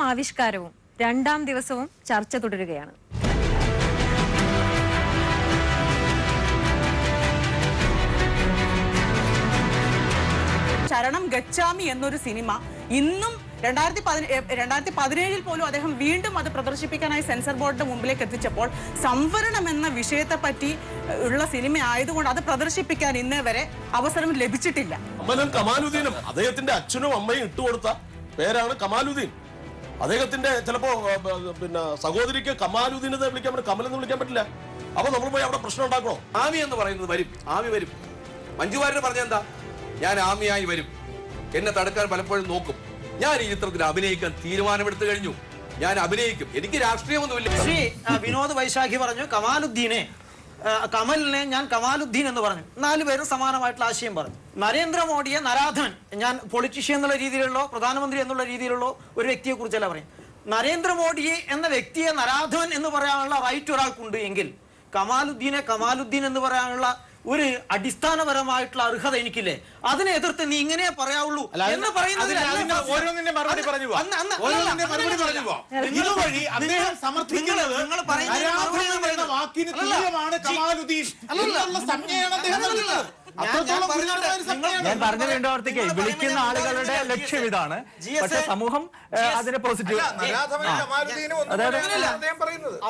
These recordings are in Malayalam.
ആവിഷ്കാരവും രണ്ടാം ദിവസവും ചർച്ച തുടരുകയാണ്. ശരണം ഗച്ഛാമി എന്നൊരു സിനിമ ഇന്നും 2017 പോലും അദ്ദേഹം വീണ്ടും അത് പ്രദർശിപ്പിക്കാനായി സെൻസർ ബോർഡിന്റെ മുമ്പിലേക്ക് എത്തിച്ചപ്പോൾ സംവരണം എന്ന വിഷയത്തെ പറ്റി ഉള്ള സിനിമ ആയതുകൊണ്ട് അത് പ്രദർശിപ്പിക്കാൻ ഇന്നേ വരെ അവസരം ലഭിച്ചിട്ടില്ല. അമലും കമാലുദ്ദീനും അദ്ദേഹത്തിന്റെ അച്ഛനും അമ്മയും ഇട്ടുകൊടുത്ത പേരാണ് കമാലുദ്ദീൻ. അദ്ദേഹത്തിന്റെ ചിലപ്പോ പിന്നെ സഹോദരിക്ക് കമാലുദ്ദീൻ എന്ന് വിളിക്കാൻ പറ്റും, കമൽ എന്ന് വിളിക്കാൻ പറ്റില്ല. അപ്പൊ നമ്മൾ പോയി അവിടെ പ്രശ്നം ഉണ്ടാക്കണോ? ആമി എന്ന് പറയുന്നത് വരും, ആമി വരും. മഞ്ജു വാര്യർ പറഞ്ഞെന്താ, ഞാൻ ആമിയായി വരും, എന്നെ തടുക്കാൻ പലപ്പോഴും നോക്കും. ഞാൻ ഈ ചിത്രത്തിൽ അഭിനയിക്കാൻ തീരുമാനമെടുത്തു കഴിഞ്ഞു, ഞാൻ അഭിനയിക്കും, എനിക്ക് രാഷ്ട്രീയമൊന്നുമില്ല. ശ്രീ വിനോദ് വൈശാഖി പറഞ്ഞു കമാലുദ്ദീനെ, കമലിനെ ഞാൻ കമാലുദ്ദീൻ എന്ന് പറഞ്ഞു. 4 പേരും സമാനമായിട്ടുള്ള ആശയം പറഞ്ഞു. നരേന്ദ്രമോദിയെ നരാധമൻ, ഞാൻ പൊളിറ്റീഷ്യൻ എന്നുള്ള രീതിയിലുള്ള പ്രധാനമന്ത്രി എന്നുള്ള രീതിയിലുള്ള ഒരു വ്യക്തിയെ കുറിച്ചല്ല പറയും. നരേന്ദ്രമോദിയെ എന്ന വ്യക്തിയെ നരാധമൻ എന്ന് പറയാനുള്ള റൈറ്റ് ഒരാൾക്കുണ്ട് എങ്കിൽ കമാലുദ്ദീനെ കമാലുദ്ദീൻ എന്ന് പറയാനുള്ള ഒരു അടിസ്ഥാനപരമായിട്ടുള്ള അർഹത എനിക്കില്ലേ? അതിനെ എതിർത്ത് നീ ഇങ്ങനെ പറയാവുള്ളൂ എന്ന് പറയുന്നത് ഞാൻ പറഞ്ഞു വേണ്ടവർത്തേക്ക് വിളിക്കുന്ന ആളുകളുടെ ലക്ഷ്യം ഇതാണ്. പക്ഷെ സമൂഹം അതിനെ പോസിറ്റീവ്.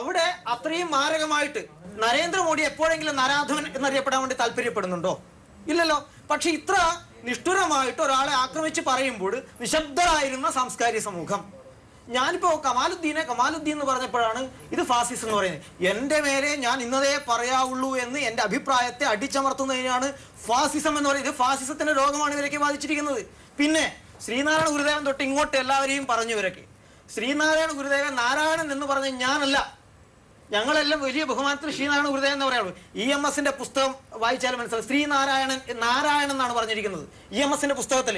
അവിടെ അത്രയും മാരകമായിട്ട് നരേന്ദ്രമോദി എപ്പോഴെങ്കിലും നരാധവൻ എന്നറിയപ്പെടാൻ വേണ്ടി താല്പര്യപ്പെടുന്നുണ്ടോ? ഇല്ലല്ലോ. പക്ഷെ ഇത്ര നിഷ്ഠുരമായിട്ട് ഒരാളെ ആക്രമിച്ച് പറയുമ്പോൾ നിശബ്ദരായിരുന്ന സാംസ്കാരിക സമൂഹം, ഞാനിപ്പോ കമാലുദ്ദീനെ കമാലുദ്ദീൻ എന്ന് പറഞ്ഞപ്പോഴാണ് ഇത് ഫാസിസം എന്ന് പറയുന്നത്. എന്റെ മേലെ ഞാൻ ഇന്നതേ പറയാവുള്ളൂ എന്ന് എന്റെ അഭിപ്രായത്തെ അടിച്ചമർത്തുന്നതിനാണ് ഫാസിസം എന്ന് പറയുന്നത്. ഫാസിസത്തിന്റെ രോഗമാണ് ഇവരൊക്കെ ബാധിച്ചിരിക്കുന്നത്. പിന്നെ ശ്രീനാരായണ ഗുരുദേവൻ തൊട്ട് ഇങ്ങോട്ട് എല്ലാവരെയും പറഞ്ഞു ഇവരൊക്കെ. ശ്രീനാരായണ ഗുരുദേവൻ നാരായണൻ എന്ന് പറഞ്ഞ ഞാനല്ല, ഞങ്ങളെല്ലാം വലിയ ബഹുമാനത്തിൽ ശ്രീനാരായണ ഗുരുദേവൻ എന്ന് പറയുള്ളൂ. EMSന്റെ പുസ്തകം വായിച്ചാലും മനസ്സിലാവും. ശ്രീനാരായണൻ നാരായണൻ എന്നാണ് പറഞ്ഞിരിക്കുന്നത് EMSന്റെ പുസ്തകത്തിൽ.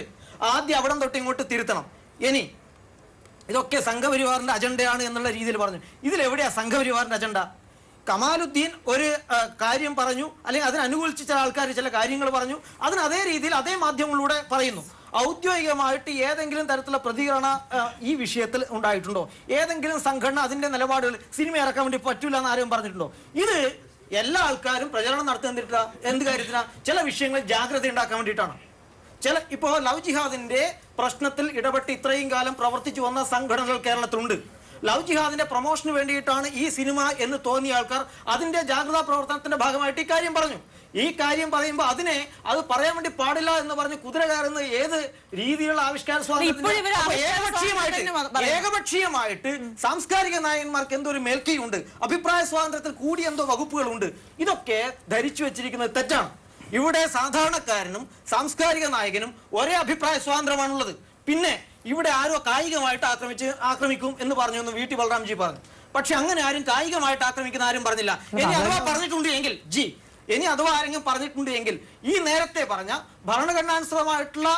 ആദ്യം അവിടം തൊട്ട് ഇങ്ങോട്ട് തിരുത്തണം. ഇനി ഇതൊക്കെ സംഘപരിവാറിന്റെ അജണ്ടയാണ് എന്നുള്ള രീതിയിൽ പറഞ്ഞു. ഇതിലെവിടെയാ സംഘപരിവാറിന്റെ അജണ്ട? കമാലുദ്ദീൻ ഒരു കാര്യം പറഞ്ഞു, അല്ലെങ്കിൽ അതിനനുകൂലിച്ച് ചില ആൾക്കാർ ചില കാര്യങ്ങൾ പറഞ്ഞു, അതിന് അതേ രീതിയിൽ അതേ മാധ്യമങ്ങളിലൂടെ പറയുന്നു. ഔദ്യോഗികമായിട്ട് ഏതെങ്കിലും തരത്തിലുള്ള പ്രതികരണ ഈ വിഷയത്തിൽ ഉണ്ടായിട്ടുണ്ടോ? ഏതെങ്കിലും സംഘടന അതിന്റെ നിലപാടുകൾ സിനിമ ഇറക്കാൻ വേണ്ടി പറ്റൂല എന്ന് ആരും പറഞ്ഞിട്ടുണ്ടോ? ഇത് എല്ലാ ആൾക്കാരും പ്രചരണം നടത്തുന്നില്ല. എന്ത് കാര്യത്തിനാ? ചില വിഷയങ്ങളിൽ ജാഗ്രത ഉണ്ടാക്കാൻ വേണ്ടിയിട്ടാണ്. ഇപ്പോൾ ലവ് ജിഹാദിന്റെ പ്രശ്നത്തിൽ ഇടപെട്ട് ഇത്രയും കാലം പ്രവർത്തിച്ചു വന്ന സംഘടനകൾ കേരളത്തിലുണ്ട്. ലവ് ജിഹാദിന്റെ പ്രൊമോഷന് വേണ്ടിയിട്ടാണ് ഈ സിനിമ എന്ന് തോന്നിയ ആൾക്കാർ അതിന്റെ ജാഗ്രതാ പ്രവർത്തനത്തിന്റെ ഭാഗമായിട്ട് ഈ കാര്യം പറഞ്ഞു. ഈ കാര്യം പറയുമ്പോൾ അത് പറയാൻ വേണ്ടി പാടില്ല എന്ന് പറഞ്ഞ് കുതിര കയറുന്ന ഏത് രീതിയിലുള്ള ആവിഷ്കാര സ്വാതന്ത്ര്യം? ഏകപക്ഷീയമായിട്ട് സാംസ്കാരിക നായകന്മാർക്ക് എന്തോ ഒരു മേൽക്കൈയുണ്ട്, അഭിപ്രായ സ്വാതന്ത്ര്യത്തിൽ കൂടി എന്തോ വകുപ്പുകളുണ്ട്. ഇതൊക്കെ ധരിച്ചു വെച്ചിരിക്കുന്നത് തെറ്റാണ്. ഇവിടെ സാധാരണക്കാരനും സാംസ്കാരിക നായകനും ഒരേ അഭിപ്രായ സ്വാതന്ത്ര്യമാണുള്ളത്. പിന്നെ ഇവിടെ ആരോ കായികമായിട്ട് ആക്രമിക്കും എന്ന് പറഞ്ഞു എന്ന് VT ബലറാംജി പറഞ്ഞു. പക്ഷെ അങ്ങനെ ആരും കായികമായിട്ട് ആക്രമിക്കുന്ന ആരും പറഞ്ഞില്ല. ഇനി അഥവാ പറഞ്ഞിട്ടുണ്ട് എങ്കിൽ ഇനി അഥവാ ആരെങ്കിലും പറഞ്ഞിട്ടുണ്ട് എങ്കിൽ ഈ നേരത്തെ പറഞ്ഞ ഭരണഘടനാനുസൃതമായിട്ടുള്ള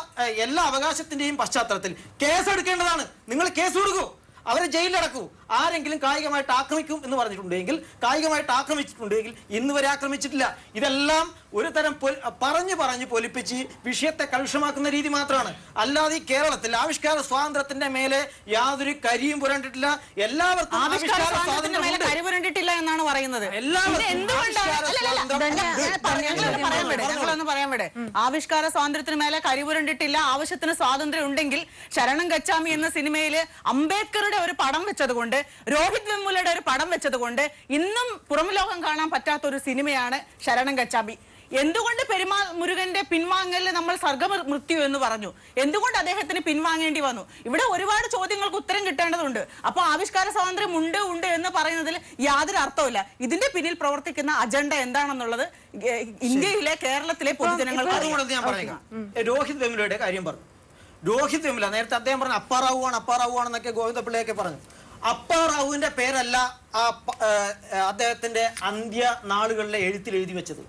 എല്ലാ അവകാശത്തിന്റെയും പശ്ചാത്തലത്തിൽ കേസെടുക്കേണ്ടതാണ്. നിങ്ങൾ കേസ് കൊടുക്കൂ, അവരെ ജയിലിലടക്കൂ. ആരെങ്കിലും കായികമായിട്ട് ആക്രമിക്കും എന്ന് പറഞ്ഞിട്ടുണ്ടെങ്കിൽ, കായികമായിട്ട് ആക്രമിച്ചിട്ടുണ്ടെങ്കിൽ ഇന്ന് വരെ ആക്രമിച്ചിട്ടില്ല. ഇതെല്ലാം ഒരു തരം പറഞ്ഞു പൊലിപ്പിച്ച് വിഷയത്തെ കലുഷമാക്കുന്ന രീതി മാത്രമാണ്. അല്ലാതെ ഈ കേരളത്തിൽ ആവിഷ്കാര സ്വാതന്ത്ര്യത്തിന്റെ മേലെ യാതൊരു കരിയും പുരണ്ടിട്ടില്ല. എല്ലാവർക്കും പുരണ്ടിട്ടില്ല എന്നാണ് പറയുന്നത്. ആവിഷ്കാര സ്വാതന്ത്ര്യത്തിന് മേലെ കരിപുരണ്ടിട്ടില്ല. ആവശ്യത്തിന് സ്വാതന്ത്ര്യം ഉണ്ടെങ്കിൽ ശരണം ഗച്ഛാമി എന്ന സിനിമയില് അംബേദ്കറുടെ ഒരു പടം വെച്ചതുകൊണ്ട്, രോഹിത് വെമുലയുടെ ഒരു പടം വെച്ചതുകൊണ്ട് ഇന്നും പുറം ലോകം കാണാൻ പറ്റാത്ത ഒരു സിനിമയാണ് ശരണം ഗച്ഛാമി. എന്തുകൊണ്ട് പെരുമാൾ മുരുകന്റെ പിൻവാങ്ങലിൽ നമ്മൾ സർഗമൃത്യു എന്ന് പറഞ്ഞു? എന്തുകൊണ്ട് അദ്ദേഹത്തിന് പിൻവാങ്ങേണ്ടി വന്നു? ഇവിടെ ഒരുപാട് ചോദ്യങ്ങൾക്ക് ഉത്തരം കിട്ടേണ്ടതുണ്ട്. അപ്പോൾ ആവിഷ്കാര സ്വാതന്ത്ര്യം ഉണ്ട് എന്ന് പറയുന്നതിൽ യാതൊരു അർത്ഥമില്ല. ഇതിന്റെ പിന്നിൽ പ്രവർത്തിക്കുന്ന അജണ്ട എന്താണെന്നുള്ളത് ഇന്ത്യയിലെ കേരളത്തിലെ പൊതുജനങ്ങൾക്ക് ഞാൻ പറയാം. രോഹിത് വെമുലയുടെ കാര്യം പറഞ്ഞു. രോഹിത് വെമുല നേരത്തെ അദ്ദേഹം പറഞ്ഞു അപ്പാറാവുകയാണെന്നൊക്കെ ഗോവിന്ദപിള്ളയൊക്കെ പറഞ്ഞു. അപ്പാറാവുവിന്റെ പേരല്ല അദ്ദേഹത്തിന്റെ അന്ത്യ നാളുകളിലെ എഴുത്തിൽ എഴുതി വെച്ചത്.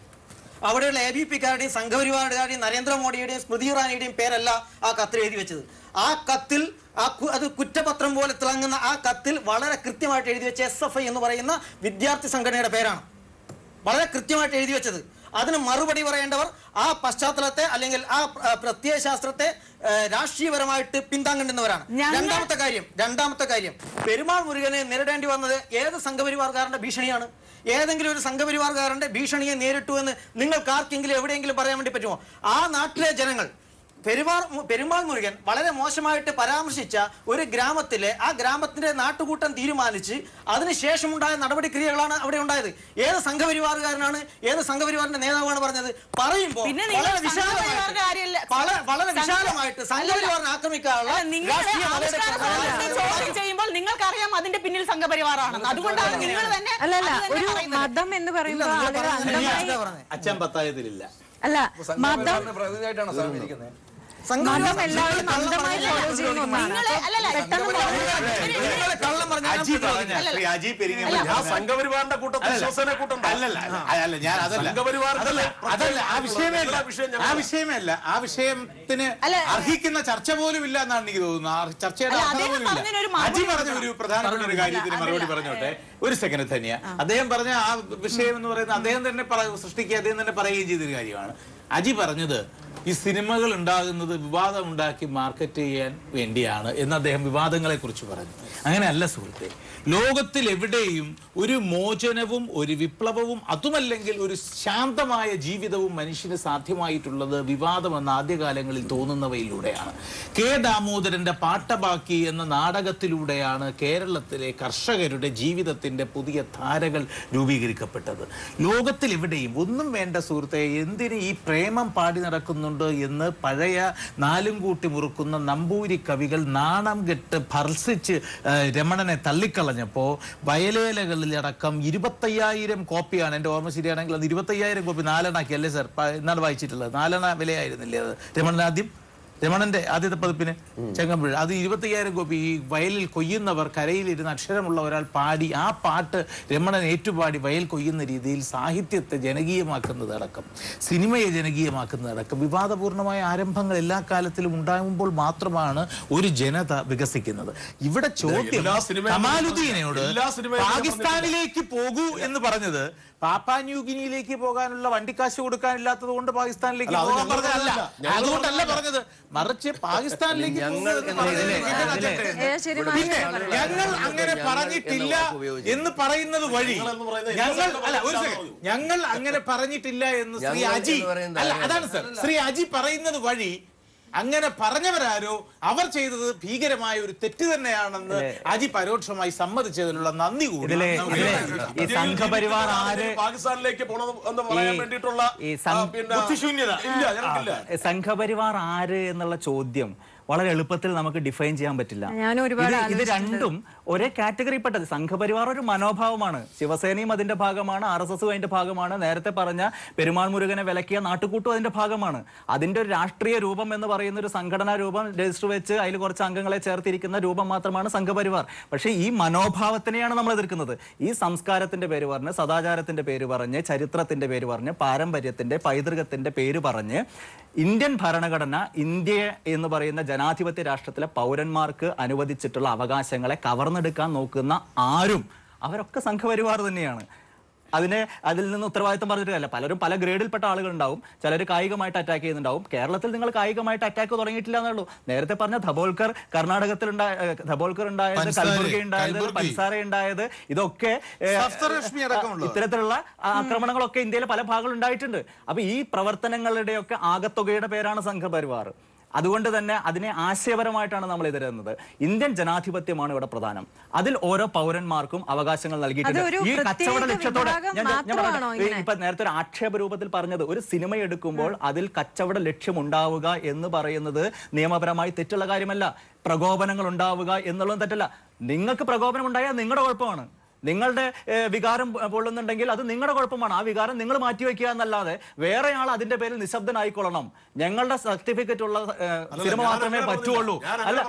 അവിടെയുള്ള ABPക്കാരുടെയും സംഘപരിവാറുകാരുടെയും നരേന്ദ്രമോദിയുടെയും സ്മൃതി ഇറാനിയുടെയും പേരല്ല ആ കത്തിൽ എഴുതി വെച്ചത്. ആ കത്തിൽ അത് കുറ്റപത്രം പോലെ തിളങ്ങുന്ന ആ കത്തിൽ വളരെ കൃത്യമായിട്ട് എഴുതി വെച്ച SFI എന്ന് പറയുന്ന വിദ്യാർത്ഥി സംഘടനയുടെ പേരാണ് വളരെ കൃത്യമായിട്ട് എഴുതി വെച്ചത്. അതിന് മറുപടി പറയേണ്ടവർ ആ പശ്ചാത്തലത്തെ അല്ലെങ്കിൽ ആ പ്രത്യയശാസ്ത്രത്തെ രാഷ്ട്രീയപരമായിട്ട് പിന്താങ്ങേണ്ടുന്നവരാണ്. രണ്ടാമത്തെ കാര്യം പെരുമാൾ മുരുകനെ നേരിടേണ്ടി വന്നത് ഏത് സംഘപരിവാർക്കാരന്റെ ഭീഷണിയാണ്? ഏതെങ്കിലും ഒരു സംഘപരിവാർക്കാരന്റെ ഭീഷണിയെ നേരിട്ടു എന്ന് നിങ്ങൾക്ക് ആർക്കെങ്കിലും എവിടെയെങ്കിലും പറയാൻ വേണ്ടി പറ്റുമോ? ആ നാട്ടിലെ ജനങ്ങൾ പെരുമാൾ മുരുകൻ വളരെ മോശമായിട്ട് പരാമർശിച്ച ഒരു ഗ്രാമത്തിലെ ആ ഗ്രാമത്തിന്റെ നാട്ടുകൂട്ടം തീരുമാനിച്ച് അതിനുശേഷമുണ്ടായ നടപടിക്രിയകളാണ് അവിടെ ഉണ്ടായത്. ഏത് സംഘപരിവാറുകാരനാണ്, ഏത് സംഘപരിവാറിന്റെ നേതാവാണ് പറഞ്ഞത്? പറയുമ്പോൾ വളരെ വിശാലമായിട്ട് സംഘപരിവാറിനെ ആക്രമിക്കാനുള്ള ചെയ്യുമ്പോൾ നിങ്ങൾക്കറിയാം അതിന്റെ പിന്നിൽ സംഘപരിവാറാണ്. അതുകൊണ്ടാണ് നിങ്ങൾ തന്നെ ഒരു മതം എന്ന് പറയുമ്പോൾ അച്ഛൻ പത്തായത്തിലില്ല. അല്ല, മതം പ്രതിനിധിയായിട്ടാണ് സാർ ഇരിക്കുന്നത്. മതം എല്ലാവരും അന്ധമായി ഫോളോ ചെയ്യുന്ന ഒന്നാണ്. സംഘപരിവാറിന്റെ കൂട്ടത്തിൽ ശിവസേന കൂട്ടം അല്ല, ഞാൻ ആ വിഷയമല്ല. ആ വിഷയത്തിന് അർഹിക്കുന്ന ചർച്ച പോലും ഇല്ല എന്നാണ് എനിക്ക് തോന്നുന്നത്. ചർച്ചയുടെ അജി പറഞ്ഞ ഒരു പ്രധാനപ്പെട്ട ഒരു കാര്യത്തിന് മറുപടി പറഞ്ഞോട്ടെ. ഒരു സെക്കൻഡ് തന്നെയാ. അദ്ദേഹം പറഞ്ഞ ആ വിഷയം എന്ന് പറയുന്നത് അദ്ദേഹം തന്നെ സൃഷ്ടിക്കുക, അദ്ദേഹം തന്നെ പറയുകയും ചെയ്തൊരു കാര്യമാണ്. അജി പറഞ്ഞത് ഈ സിനിമകൾ ഉണ്ടാകുന്നത് വിവാദം ഉണ്ടാക്കി മാർക്കറ്റ് ചെയ്യാൻ വേണ്ടിയാണ് എന്ന് അദ്ദേഹം വിവാദങ്ങളെ കുറിച്ച് പറഞ്ഞു. അങ്ങനെയല്ല സുഹൃത്തെ. ലോകത്തിൽ എവിടെയും ഒരു മോചനവും ഒരു വിപ്ലവവും അതുമല്ലെങ്കിൽ ഒരു ശാന്തമായ ജീവിതവും മനുഷ്യന് സാധ്യമായിട്ടുള്ളത് വിവാദമെന്ന ആദ്യകാലങ്ങളിൽ തോന്നുന്നവയിലൂടെയാണ്. കെ ദാമോദരന്റെ പാട്ടബാക്കി എന്ന നാടകത്തിലൂടെയാണ് കേരളത്തിലെ കർഷകരുടെ ജീവിതത്തിന്റെ പുതിയ ധാരകൾ രൂപീകരിക്കപ്പെട്ടത്. ലോകത്തിൽ എവിടെയും ഒന്നും വേണ്ട സുഹൃത്തെ, എന്തിന് ഈ പ്രേമം പാടി നടക്കുന്നുണ്ട് എന്ന് പഴയ നാലും കൂട്ടി മുറുക്കുന്ന നമ്പൂരി കവികൾ നാണം കെട്ട് ഭർസിച്ച് രമണനെ തള്ളിക്കളഞ്ഞപ്പോ വയലേലകളിലടക്കം 25,000 കോപ്പിയാണ്, എൻ്റെ ഓർമ്മ ശരിയാണെങ്കിൽ അത് 25,000 കോപ്പി 4 അണാക്കി അല്ലേ സാർ? എന്നാണ് വായിച്ചിട്ടുള്ളത്. 4 അണ വിലയായിരുന്നില്ലേ അത് രമണന്റെ ആദ്യത്തെ പതിപ്പിന് ചെങ്ങമ്പുഴ? അത് 25,000 കോപ്പി. ഈ വയലിൽ കൊയ്യുന്നവർ കരയിലിരുന്ന് അക്ഷരമുള്ള ഒരാൾ പാടി ആ പാട്ട് രമണൻ ഏറ്റുപാടി വയൽ കൊയ്യുന്ന രീതിയിൽ സാഹിത്യത്തെ ജനകീയമാക്കുന്നതടക്കം സിനിമയെ ജനകീയമാക്കുന്നതടക്കം വിവാദപൂർണമായ ആരംഭങ്ങൾ എല്ലാ കാലത്തിലും ഉണ്ടാകുമ്പോൾ മാത്രമാണ് ഒരു ജനത വികസിക്കുന്നത്. ഇവിടെ ചോദ്യം കമാലുദ്ദീനോട് പാകിസ്ഥാനിലേക്ക് പോകൂ എന്ന് പറഞ്ഞത് പാപ്പാ ന്യൂഗിനിയിലേക്ക് പോകാനുള്ള വണ്ടിക്കാശ് കൊടുക്കാനില്ലാത്തത് കൊണ്ട് പാകിസ്ഥാനിലേക്ക് പോകാൻ പറഞ്ഞതല്ല. അതുകൊണ്ടല്ല പറഞ്ഞത്, മറിച്ച് പാകിസ്ഥാനിലേക്ക് ഞങ്ങൾ അങ്ങനെ പറഞ്ഞിട്ടില്ല എന്ന് പറയുന്നത് വഴി ഞങ്ങൾ അങ്ങനെ പറഞ്ഞിട്ടില്ല എന്ന് ശ്രീ അജി അതാണ് സർ ശ്രീ അജി പറയുന്നത് വഴി അങ്ങനെ പറഞ്ഞവരാരോ അവർ ചെയ്തത് ഭീകരമായ ഒരു തെറ്റ് തന്നെയാണെന്ന് അജി പരോക്ഷമായി സമ്മതിച്ചതിനുള്ള നന്ദി കൂടി. സംഘപരിവാർ ആര് പാകിസ്ഥാനിലേക്ക് പോകണമെന്ന് പറയാൻ വേണ്ടിയിട്ടുള്ള ബുദ്ധിശൂന്യത ഇല്ല. സംഘപരിവാർ ആര് എന്നുള്ള ചോദ്യം വളരെ എളുപ്പത്തിൽ നമുക്ക് ഡിഫൈൻ ചെയ്യാൻ പറ്റില്ല. ഇത് രണ്ടും ഒരേ കാറ്റഗറിപ്പെട്ടത്. സംഘപരിവാർ ഒരു മനോഭാവമാണ്. ശിവസേനയും അതിന്റെ ഭാഗമാണ്, RSS അതിന്റെ ഭാഗമാണ്, നേരത്തെ പറഞ്ഞ പെരുമാൾ മുരുകനെ വിലക്കിയ നാട്ടുകൂട്ടും അതിന്റെ ഭാഗമാണ്. അതിന്റെ ഒരു രാഷ്ട്രീയ രൂപം എന്ന് പറയുന്ന ഒരു സംഘടനാ രൂപം രജിസ്റ്റർ വെച്ച് അതിൽ കുറച്ച് അംഗങ്ങളെ ചേർത്തിരിക്കുന്ന രൂപം മാത്രമാണ് സംഘപരിവാർ. പക്ഷേ ഈ മനോഭാവത്തിനെയാണ് നമ്മൾ എതിർക്കുന്നത്. ഈ സംസ്കാരത്തിന്റെ പേര് പറഞ്ഞ്, സദാചാരത്തിന്റെ പേര് പറഞ്ഞ്, ചരിത്രത്തിന്റെ പേര് പറഞ്ഞ്, പാരമ്പര്യത്തിന്റെ പൈതൃകത്തിന്റെ പേര് പറഞ്ഞ് ഇന്ത്യൻ ഭരണഘടന ഇന്ത്യ എന്ന് പറയുന്ന ജനാധിപത്യ രാഷ്ട്രത്തിലെ പൗരന്മാർക്ക് അനുവദിച്ചിട്ടുള്ള അവകാശങ്ങളെ കവർന്നെടുക്കാൻ നോക്കുന്ന ആരും അവരൊക്കെ സംഘപരിവാർ തന്നെയാണ്. അതിൽ നിന്ന് ഉത്തരവാദിത്തം പറഞ്ഞിട്ടില്ല. പലരും പല ഗ്രേഡിൽപ്പെട്ട ആളുകൾ ഉണ്ടാവും. ചിലർ കായികമായിട്ട് അറ്റാക്ക് ചെയ്യുന്നുണ്ടാവും. കേരളത്തിൽ നിങ്ങൾ കായികമായിട്ട് അറ്റാക്ക് തുടങ്ങിയിട്ടില്ല എന്നുള്ളൂ. നേരത്തെ പറഞ്ഞ ധബോൾക്കർ കർണാടകത്തിൽ ഉണ്ടായത്, കൽബുർഗി ഉണ്ടായത്, പൻസാര ഉണ്ടായത്, ഇതൊക്കെ ഇത്തരത്തിലുള്ള ആക്രമണങ്ങളൊക്കെ ഇന്ത്യയിലെ പല ഭാഗങ്ങളിൽ ഉണ്ടായിട്ടുണ്ട്. അപ്പൊ ഈ പ്രവർത്തനങ്ങളുടെയൊക്കെ ആകത്തുകയുടെ പേരാണ് സംഘപരിവാർ. അതുകൊണ്ട് തന്നെ അതിനെ ആശയപരമായിട്ടാണ് നമ്മൾ എതിരുന്നത്. ഇന്ത്യൻ ജനാധിപത്യമാണ് ഇവിടെ പ്രധാനം. അതിൽ ഓരോ പൗരന്മാർക്കും അവകാശങ്ങൾ നൽകിയിട്ടുണ്ട്. ഈ കച്ചവട ലക്ഷ്യത്തോടെ ഇപ്പൊ നേരത്തെ ഒരു ആക്ഷേപ രൂപത്തിൽ പറഞ്ഞത്, ഒരു സിനിമ എടുക്കുമ്പോൾ അതിൽ കച്ചവട ലക്ഷ്യം ഉണ്ടാവുക എന്ന് പറയുന്നത് നിയമപരമായി തെറ്റുള്ള കാര്യമല്ല. പ്രകോപനങ്ങൾ ഉണ്ടാവുക എന്നുള്ളതും തെറ്റല്ല. നിങ്ങൾക്ക് പ്രകോപനം ഉണ്ടായാൽ നിങ്ങളുടെ കുഴപ്പമാണ്. നിങ്ങളുടെ വികാരം പൊള്ളുന്നുണ്ടെങ്കിൽ അത് നിങ്ങളുടെ കുഴപ്പമാണ്. ആ വികാരം നിങ്ങൾ മാറ്റിവെക്കുക എന്നല്ലാതെ വേറെ ആൾ അതിന്റെ പേരിൽ നിശബ്ദനായിക്കൊള്ളണം. ഞങ്ങളുടെ സർട്ടിഫിക്കറ്റ് ഉള്ള സിനിമ മാത്രമേ പറ്റുള്ളൂ. അല്ല,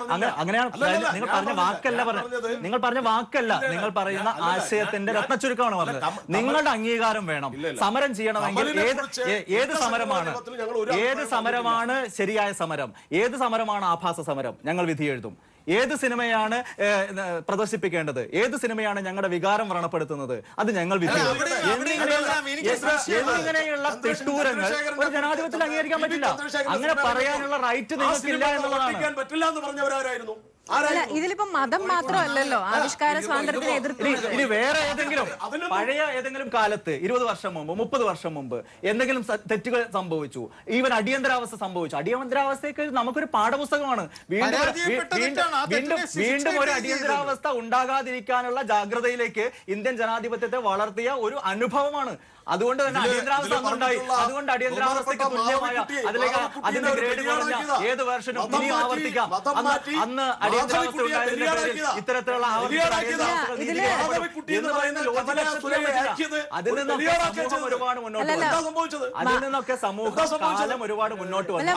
അങ്ങനെയാണ് നിങ്ങൾ പറഞ്ഞ വാക്കല്ല നിങ്ങൾ പറയുന്ന ആശയത്തിന്റെ രത്നച്ചുരുക്കമാണ് പറഞ്ഞത്. നിങ്ങളുടെ അംഗീകാരം വേണം. സമരം ചെയ്യണമെങ്കിൽ ഏത് സമരമാണ് ശരിയായ സമരം, ഏത് സമരമാണ് ആഭാസ സമരം, ഞങ്ങൾ വിധി എഴുതും. ഏത് സിനിമയാണ് പ്രദർശിപ്പിക്കേണ്ടത്, ഏത് സിനിമയാണ് ഞങ്ങളുടെ വികാരം വ്രണപ്പെടുത്തുന്നത്, അത് ഞങ്ങൾ എന്നിങ്ങനെയുള്ള തിട്ടൂരങ്ങൾ ഒരു ജനാധിപത്യത്തിൽ അംഗീകരിക്കാൻ പറ്റില്ല. അങ്ങനെ പറയാനുള്ള റൈറ്റ് നിങ്ങൾക്കില്ല എന്നുള്ളതാണ്. പറ്റില്ല എന്ന് പറഞ്ഞവരായിരുന്നു. ഇതിലിപ്പോ മതം മാത്രമല്ലല്ലോ ആവിഷ്കാര സ്വാതന്ത്ര്യത്തിന് എതിർത്ത്. ഇനി വേറെ ഏതെങ്കിലും പഴയ ഏതെങ്കിലും കാലത്ത് 20 വർഷം മുമ്പ് 30 വർഷം മുമ്പ് എന്തെങ്കിലും തെറ്റുകൾ സംഭവിച്ചു, ഈവൻ അടിയന്തരാവസ്ഥ സംഭവിച്ചു. അടിയന്തരാവസ്ഥയ്ക്ക് നമുക്കൊരു പാഠപുസ്തകമാണ്. വീണ്ടും ഒരു അടിയന്തരാവസ്ഥ ഉണ്ടാകാതിരിക്കാനുള്ള ജാഗ്രതയിലേക്ക് ഇന്ത്യൻ ജനാധിപത്യത്തെ വളർത്തിയ ഒരു അനുഭവമാണ്. അതുകൊണ്ട് തന്നെ അടിയന്തരാവസ്ഥ ഉണ്ടായി. അതുകൊണ്ട് അടിയന്തരാവസ്ഥയ്ക്ക് തുല്യമായ അതിന്റെ ഗ്രേഡ് കുറഞ്ഞ ഏത് വേർഷനും ഇനി ആവർത്തിക്കാം. അന്ന് അടിയന്തരാവസ്ഥ ഉണ്ടായതിന്റെ പേരിൽ ഇത്തരത്തിലുള്ള അതിൽ നിന്നൊക്കെ സമൂഹം ഒരുപാട് മുന്നോട്ട് വന്നു.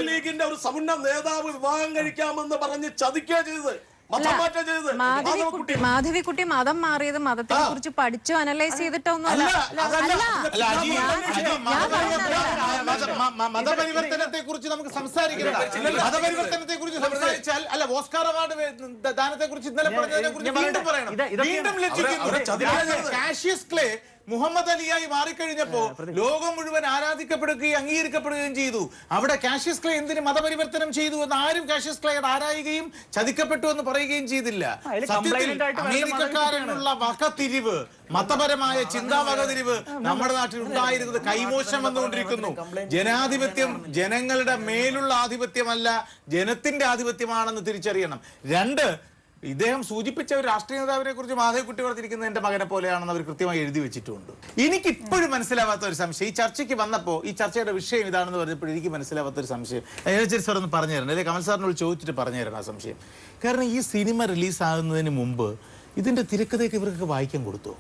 ലീഗിന്റെ ഒരു സമുന്നത നേതാവ് വിവാഹം കഴിക്കാമെന്ന് പറഞ്ഞ് ചതിക്കുക ചെയ്തത്. മാധവിക്കുട്ടി മതം മാറിയത് മതത്തെ കുറിച്ച് പഠിച്ചു അനലൈസ് ചെയ്തിട്ടൊന്നുമല്ല. മതപരിവർത്തനത്തെ കുറിച്ച് നമുക്ക് സംസാരിക്കണം. മതപരിവർത്തനത്തെ കുറിച്ച് സംസാരിച്ചാൽ അല്ല, ഓസ്കാർ അവാർഡ് ദാനത്തെ കുറിച്ച് ഇന്നലെ പറഞ്ഞതിനെ കുറിച്ച് വീണ്ടും പറയണം. വീണ്ടും ലജ്ജിക്കുന്നു. കാഷ്യസ് ക്ലേ മുഹമ്മദ് അലിയായി മാറിക്കഴിഞ്ഞപ്പോ ലോകം മുഴുവൻ ആരാധിക്കപ്പെടുകയും അംഗീകരിക്കപ്പെടുകയും ചെയ്തു. അവിടെ കാഷ്യസ് ക്ലേ എന്തിന് മതപരിവർത്തനം ചെയ്തു എന്ന് ആരും കാഷ്യസ് ക്ലേ ആരായുകയും ചതിക്കപ്പെട്ടു എന്ന് പറയുകയും ചെയ്തില്ല. അമേരിക്കക്കാരനുള്ള വകതിരിവ്, മതപരമായ ചിന്താ വകതിരിവ് നമ്മുടെ നാട്ടിൽ ഉണ്ടായിരുന്നത് കൈമോശം വന്നുകൊണ്ടിരിക്കുന്നു. ജനാധിപത്യം ജനങ്ങളുടെ മേലുള്ള ആധിപത്യമല്ല, ജനത്തിന്റെ ആധിപത്യമാണെന്ന് തിരിച്ചറിയണം. രണ്ട്, ഇദ്ദേഹം സൂചിപ്പിച്ച ഒരു രാഷ്ട്രീയ നേതാവിനെ കുറിച്ച് മാധവിക്കുട്ടി പറഞ്ഞിരിക്കുന്നത് എന്റെ മകനെ പോലെയാണെന്ന് അവർ കൃത്യമായി എഴുതി വെച്ചിട്ടുണ്ട്. എനിക്ക് ഇപ്പോഴും മനസ്സിലാവാത്ത ഒരു സംശയം, ഈ ചർച്ചയ്ക്ക് വന്നപ്പോൾ ഈ ചർച്ചയുടെ വിഷയം ഇതാണെന്ന് പറഞ്ഞപ്പോൾ എനിക്ക് മനസ്സിലാവാത്ത ഒരു സംശയം സാർ ഒന്ന് പറഞ്ഞു തരണം, അല്ലെങ്കിൽ കമൽ സാറിനോട് ചോദിച്ചിട്ട് പറഞ്ഞു തരണം ആ സംശയം. കാരണം ഈ സിനിമ റിലീസാകുന്നതിന് മുമ്പ് ഇതിന്റെ തിരക്കഥയൊക്കെ ഇവർക്ക് വായിക്കാൻ കൊടുത്തോ?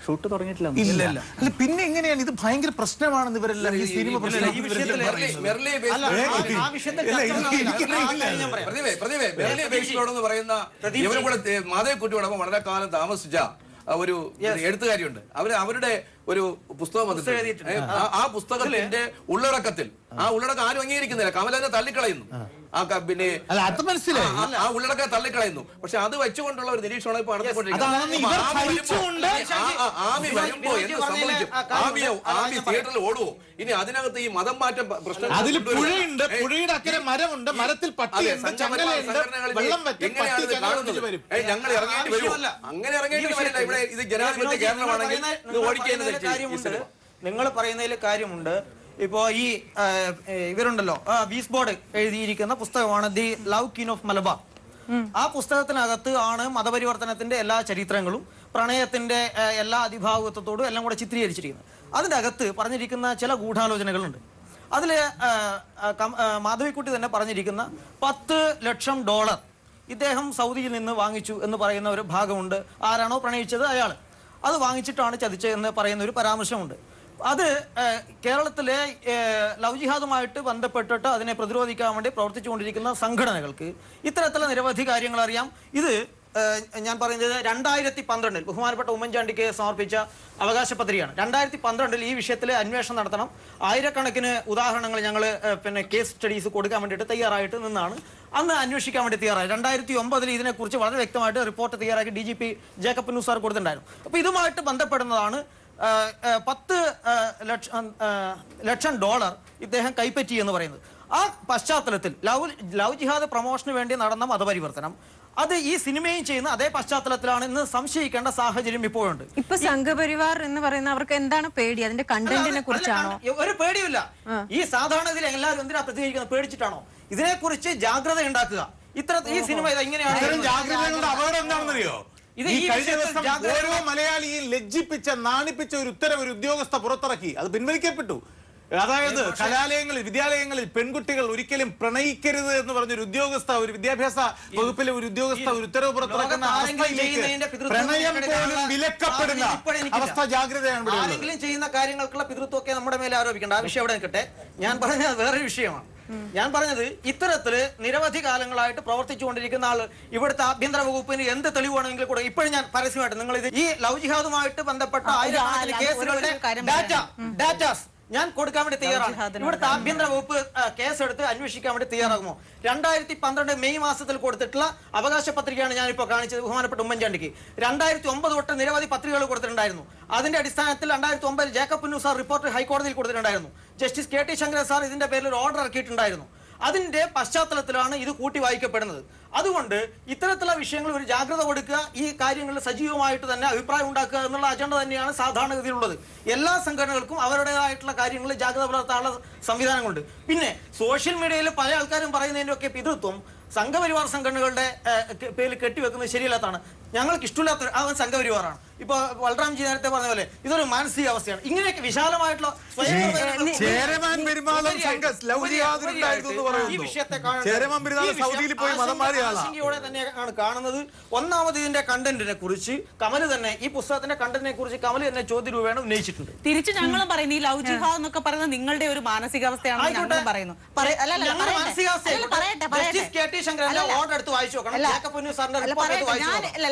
ഷൂട്ട് തുടങ്ങിയിട്ടില്ല. ഇല്ല. അല്ല, പിന്നെ എങ്ങനെയാണ് ഇത് ഭയങ്കര പ്രശ്നമാണെന്ന് ഇവരെല്ലാം ഈ സിനിമ പറയുന്ന ഇവരും കൂടെ മാധവിക്കുട്ടിയോടൊപ്പം വളരെ കാലം താമസിച്ച ഒരു എഴുത്തുകാരിയുണ്ട്. അവരുടെ ഒരു പുസ്തകം വന്നിട്ടുണ്ട്. ആ പുസ്തകത്തിന്റെ ഉള്ളടക്കത്തിൽ ആ ഉള്ളടക്കം ആരും അംഗീകരിക്കുന്നില്ല. കമലനെ തള്ളിക്കളയുന്നു. പിന്നെ ആ ഉള്ളടക്കം തള്ളിക്കളയുന്നു. പക്ഷെ അത് വെച്ചുകൊണ്ടുള്ള ഒരു നിരീക്ഷണം ഇപ്പൊ ആമി വരുമ്പോ എന്ത് സംഭവിക്കും? ആമി തിയേറ്ററിൽ ഓടുവോ? ഇനി അതിനകത്ത് ഈ മതം മാറ്റം പ്രശ്നം, പുഴയുണ്ട്, പുഴയുടെ അക്കരെ മരമുണ്ട്, മരത്തിൽ പട്ടിയുണ്ട്, എങ്ങനെയാണ് ഇത് കാണുന്നത്? ഞങ്ങൾ ഇറങ്ങേണ്ടി വരുമോ? അങ്ങനെ ഇറങ്ങേണ്ടി വരില്ല. ഇവിടെ ഇത് ജനാധിപത്യ കേരളമാണെങ്കിൽ ഇത് ഓടിക്കുന്നത് നിങ്ങൾ പറയുന്നതിൽ കാര്യമുണ്ട്. ഇപ്പോ ഈ ഇവരുണ്ടല്ലോ, വീസ് ബോർഡ് എഴുതിയിരിക്കുന്ന പുസ്തകമാണ് the love Queen of Malabar. ആ പുസ്തകത്തിനകത്ത് ആണ് മതപരിവർത്തനത്തിന്റെ എല്ലാ ചരിത്രങ്ങളും പ്രണയത്തിന്റെ എല്ലാ അതിഭാവുകത്വത്തോടും എല്ലാം കൂടെ ചിത്രീകരിച്ചിരിക്കുന്നത്. അതിന്റെ അകത്ത് പറഞ്ഞിരിക്കുന്ന ചില ഗൂഢാലോചനകളുണ്ട്. അതിൽ മാധവിക്കുട്ടി തന്നെ പറഞ്ഞിരിക്കുന്ന $10 ലക്ഷം ഇദ്ദേഹം സൗദിയിൽ നിന്ന് വാങ്ങിച്ചു എന്ന് പറയുന്ന ഒരു ഭാഗമുണ്ട്. ആരാണോ പ്രണയിച്ചത് അയാൾ അത് വാങ്ങിച്ചിട്ടാണ് ചതിച്ചത് എന്ന് പറയുന്ന ഒരു പരാമർശമുണ്ട്. അത് കേരളത്തിലെ ലവ് ജിഹാദുമായിട്ട് ബന്ധപ്പെട്ടിട്ട് അതിനെ പ്രതിരോധിക്കാൻ വേണ്ടി പ്രവർത്തിച്ചുകൊണ്ടിരിക്കുന്ന സംഘടനകൾക്ക് ഇത്തരത്തിലുള്ള നിരവധി കാര്യങ്ങൾ അറിയാം. ഇത് ഞാൻ പറയുന്നത് 2012 ബഹുമാനപ്പെട്ട ഉമ്മൻചാണ്ടിക്ക് സമർപ്പിച്ച അവകാശ പത്രികയാണ്. 2012 ഈ വിഷയത്തിൽ അന്വേഷണം നടത്തണം. ആയിരക്കണക്കിന് ഉദാഹരണങ്ങൾ ഞങ്ങൾ പിന്നെ കേസ് സ്റ്റഡീസ് കൊടുക്കാൻ വേണ്ടിയിട്ട് തയ്യാറായിട്ട് നിന്നാണ് അന്ന് അന്വേഷിക്കാൻ വേണ്ടി തയ്യാറായി. 2009 ഇതിനെക്കുറിച്ച് വളരെ വ്യക്തമായിട്ട് റിപ്പോർട്ട് തയ്യാറാക്കി DGP ജേക്കബ് പുന്നൂസ് സാർ കൊടുത്തിട്ടുണ്ടായിരുന്നു. അപ്പോൾ ഇതുമായിട്ട് ബന്ധപ്പെടുന്നതാണ് $10 ലക്ഷം ഇദ്ദേഹം കൈപ്പറ്റി എന്ന് പറയുന്നത്. ആ പശ്ചാത്തലത്തിൽ ലവ് ജിഹാദ് പ്രൊമോഷന് വേണ്ടി നടന്ന മതപരിവർത്തനം അത് ഈ സിനിമയും ചെയ്യുന്ന അതേ പശ്ചാത്തലത്തിലാണ് ഇന്ന് സംശയിക്കേണ്ട സാഹചര്യം ഇപ്പോഴുണ്ട്. ഇപ്പൊ സംഘപരിവാർ എന്ന് പറയുന്ന അവർക്ക് എന്താണ് പേടി? അതിന്റെ കണ്ടന്റിനെ കുറിച്ചാണോ? ഒരു പേടിയില്ല. ഈ സാധാരണ ഇതിൽ എല്ലാവരും എന്തിനാ പ്രതികരിക്കുന്നത്? പേടിച്ചിട്ടാണോ? ഇതിനെക്കുറിച്ച് ജാഗ്രത ഉണ്ടാക്കുക. ഈ സിനിമ ഇങ്ങനെയാണ്. അപകടം എന്താണെന്നറിയോ? ഓരോ മലയാളിയും ലജ്ജിപ്പിച്ച നാണിപ്പിച്ച ഒരു ഉത്തരവ് ഒരു ഉദ്യോഗസ്ഥ പുറത്തിറക്കി. അത് പിൻവലിക്കപ്പെട്ടു. അതായത് കലാലയങ്ങളിൽ വിദ്യാലയങ്ങളിൽ പെൺകുട്ടികൾ ഒരിക്കലും പ്രണയിക്കരുത് എന്ന് പറഞ്ഞൊരു ഉദ്യോഗസ്ഥ, ഒരു വിദ്യാഭ്യാസ വകുപ്പിലെ ഒരു ഉദ്യോഗസ്ഥ ഒരു ഉത്തരവ് പുറത്തിറക്കുന്ന പ്രണയം പോലും വിലക്കപ്പെടുന്ന അവസ്ഥ ജാഗ്രതയാണ്. ആരെങ്കിലും ചെയ്യുന്ന കാര്യങ്ങൾക്കുള്ള പിതൃത്വമൊക്കെ നമ്മുടെ മേലെ ആരോപിക്കേണ്ട ആ വിഷയം അവിടെ നിൽക്കട്ടെ. ഞാൻ പറഞ്ഞത് വേറൊരു വിഷയമാണ്. ഞാൻ പറഞ്ഞത് ഇത്തരത്തില് നിരവധി കാലങ്ങളായിട്ട് പ്രവർത്തിച്ചുകൊണ്ടിരിക്കുന്ന ആള് ഇവിടുത്തെ ആഭ്യന്തര വകുപ്പിന് എന്ത് തെളിവാണെങ്കിലും കൂടെ ഇപ്പോഴും ഞാൻ പരസ്യമായിട്ട് നിങ്ങൾ ഇത് ഈ ലവ് ജിഹാദുമായിട്ട് ബന്ധപ്പെട്ട ആയിരക്കണക്കിന് കേസുകളുടെ ഞാൻ കൊടുക്കാൻ വേണ്ടി തയ്യാറാണ്. ഇവിടുത്തെ ആഭ്യന്തര വകുപ്പ് കേസെടുത്ത് അന്വേഷിക്കാൻ വേണ്ടി തയ്യാറാകുമോ? 2012 മെയ് മാസത്തിൽ കൊടുത്തിട്ടുള്ള അവകാശ പത്രികയാണ് ഞാനിപ്പോൾ കാണിച്ചത് ബഹുമാനപ്പെട്ട ഉമ്മൻചാണ്ടിക്ക്. 2009 തൊട്ട് നിരവധി പത്രികകൾ കൊടുത്തിട്ടുണ്ടായിരുന്നു. അതിന്റെ അടിസ്ഥാനത്തിൽ 2009 ജേക്കബ് പുന്നൂസ് സാർ റിപ്പോർട്ട് ഹൈക്കോടതിയിൽ കൊടുത്തിട്ടുണ്ടായിരുന്നു. Justice K T Sankaran sir ഇതിന്റെ പേരിൽ ഒരു ഓർഡർ ഇറക്കിയിട്ടുണ്ടായിരുന്നു. അതിന്റെ പശ്ചാത്തലത്തിലാണ് ഇത് കൂട്ടി വായിക്കപ്പെടുന്നത്. അതുകൊണ്ട് ഇത്തരത്തിലുള്ള വിഷയങ്ങൾ ഒരു ജാഗ്രത കൊടുക്കുക, ഈ കാര്യങ്ങളിൽ സജീവമായിട്ട് തന്നെ അഭിപ്രായം ഉണ്ടാക്കുക എന്നുള്ള അജണ്ട തന്നെയാണ് സാധാരണഗതിയിലുള്ളത്. എല്ലാ സംഘടനകൾക്കും അവരുടേതായിട്ടുള്ള കാര്യങ്ങളിൽ ജാഗ്രത പുലർത്താനുള്ള സംവിധാനങ്ങളുണ്ട്. പിന്നെ സോഷ്യൽ മീഡിയയിൽ പല ആൾക്കാരും പറയുന്നതിന്റെ ഒക്കെ പിതൃത്വം സംഘപരിവാർ സംഘടനകളുടെ പേരിൽ കെട്ടിവെക്കുന്നത് ശരിയല്ലാത്താണ്. ഞങ്ങൾക്ക് ഇഷ്ടമില്ലാത്ത അവൻ സംഘപരിവാറാണ്. ഇപ്പൊ ബൽറാംജി നേരത്തെ പറഞ്ഞ പോലെ ഇതൊരു മാനസികാവസ്ഥയാണ്. ഇങ്ങനെയൊക്കെ വിശാലമായിട്ടുള്ള ആശങ്കയോടെ തന്നെയാണ് കാണുന്നത്. ഒന്നാമത് ഇതിന്റെ കണ്ടന്റിനെ കുറിച്ച് കമൽ തന്നെ, ഈ പുസ്തകത്തിന്റെ കണ്ടന്റിനെ കുറിച്ച് കമൽ തന്നെ ചോദ്യരൂപേണ ഉന്നയിച്ചിട്ടുണ്ട്. തിരിച്ച് ഞങ്ങളും പറയുന്നു ഈ ലവ് ജിഹാദ് എന്നൊക്കെ പറയുന്നത് നിങ്ങളുടെ ഒരു മാനസികാവസ്ഥയാണെന്ന് ഞങ്ങളും പറയുന്നു. ഓർഡർ എടുത്ത് വായിച്ചു നോക്കണം. ജേക്കബ് പുന്നൂസ് സാറിന്റെ റിപ്പോർട്ട് എടുത്ത് വായിച്ചു നോക്കണം.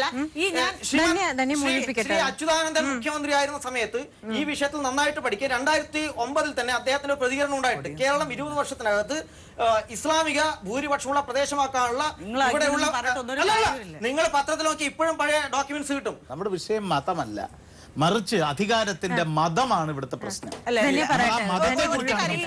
അച്യുതാനന്ദൻ മുഖ്യമന്ത്രി ആയിരുന്ന സമയത്ത് ഈ വിഷയത്തിൽ നന്നായിട്ട് പഠിക്കുക. 2009 തന്നെ അദ്ദേഹത്തിന്റെ പ്രതികരണം ഉണ്ടായിട്ട് കേരളം 20 വർഷത്തിനകത്ത് ഇസ്ലാമിക ഭൂരിപക്ഷമുള്ള പ്രദേശമാക്കാനുള്ള ഇവിടെയുള്ള നിങ്ങൾ പത്രത്തിൽ നോക്കി ഇപ്പോഴും പഴയ ഡോക്യുമെന്റ്സ് കിട്ടും. നമ്മുടെ വിഷയം മതമല്ല, മറിച്ച് അധികാരത്തിന്റെ മതമാണ് ഇവിടുത്തെ പ്രശ്നം.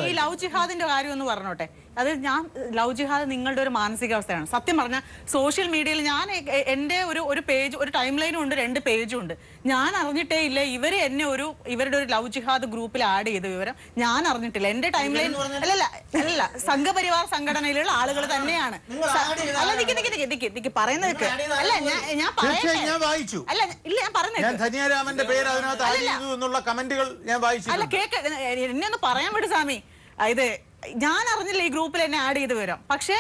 ഈ ലവ് ജിഹാദിന്റെ കാര്യം ഒന്ന് പറഞ്ഞോട്ടെ. അത് ഞാൻ ലവ് ജിഹാദ് നിങ്ങളുടെ ഒരു മാനസികാവസ്ഥയാണ്. സത്യം പറഞ്ഞാൽ സോഷ്യൽ മീഡിയയിൽ ഞാൻ എന്റെ ഒരു പേജ്, ഒരു ടൈം ലൈനും ഉണ്ട്, 2 പേജും ഉണ്ട്. ഞാൻ അറിഞ്ഞിട്ടേ ഇല്ല ഇവര് എന്നെ ഇവരുടെ ഒരു ലവ് ജിഹാദ് ഗ്രൂപ്പിൽ ആഡ് ചെയ്ത വിവരം ഞാൻ അറിഞ്ഞിട്ടില്ല. എന്റെ ടൈം ലൈൻ അല്ലല്ല സംഘപരിവാർ സംഘടനയിലുള്ള ആളുകൾ തന്നെയാണ്. അല്ല നിക്ക് പറയുന്നത് അല്ല ഞാൻ വായിച്ചു. അല്ല ഇല്ല ഞാൻ പറയുന്നത് ധന്യാരാമന്റെ പേര് അതിനകത്ത് ആഡ് ചെയ്തു എന്നുള്ള കമന്റുകൾ ഞാൻ വായിച്ചു. അല്ല എന്നെ ഒന്ന് പറയാൻ വിട് സ്വാമി. ഇത് ഞാൻ അറിഞ്ഞില്ല ഈ ഗ്രൂപ്പിൽ എന്നെ ആഡ് ചെയ്ത് വരാം. പക്ഷേ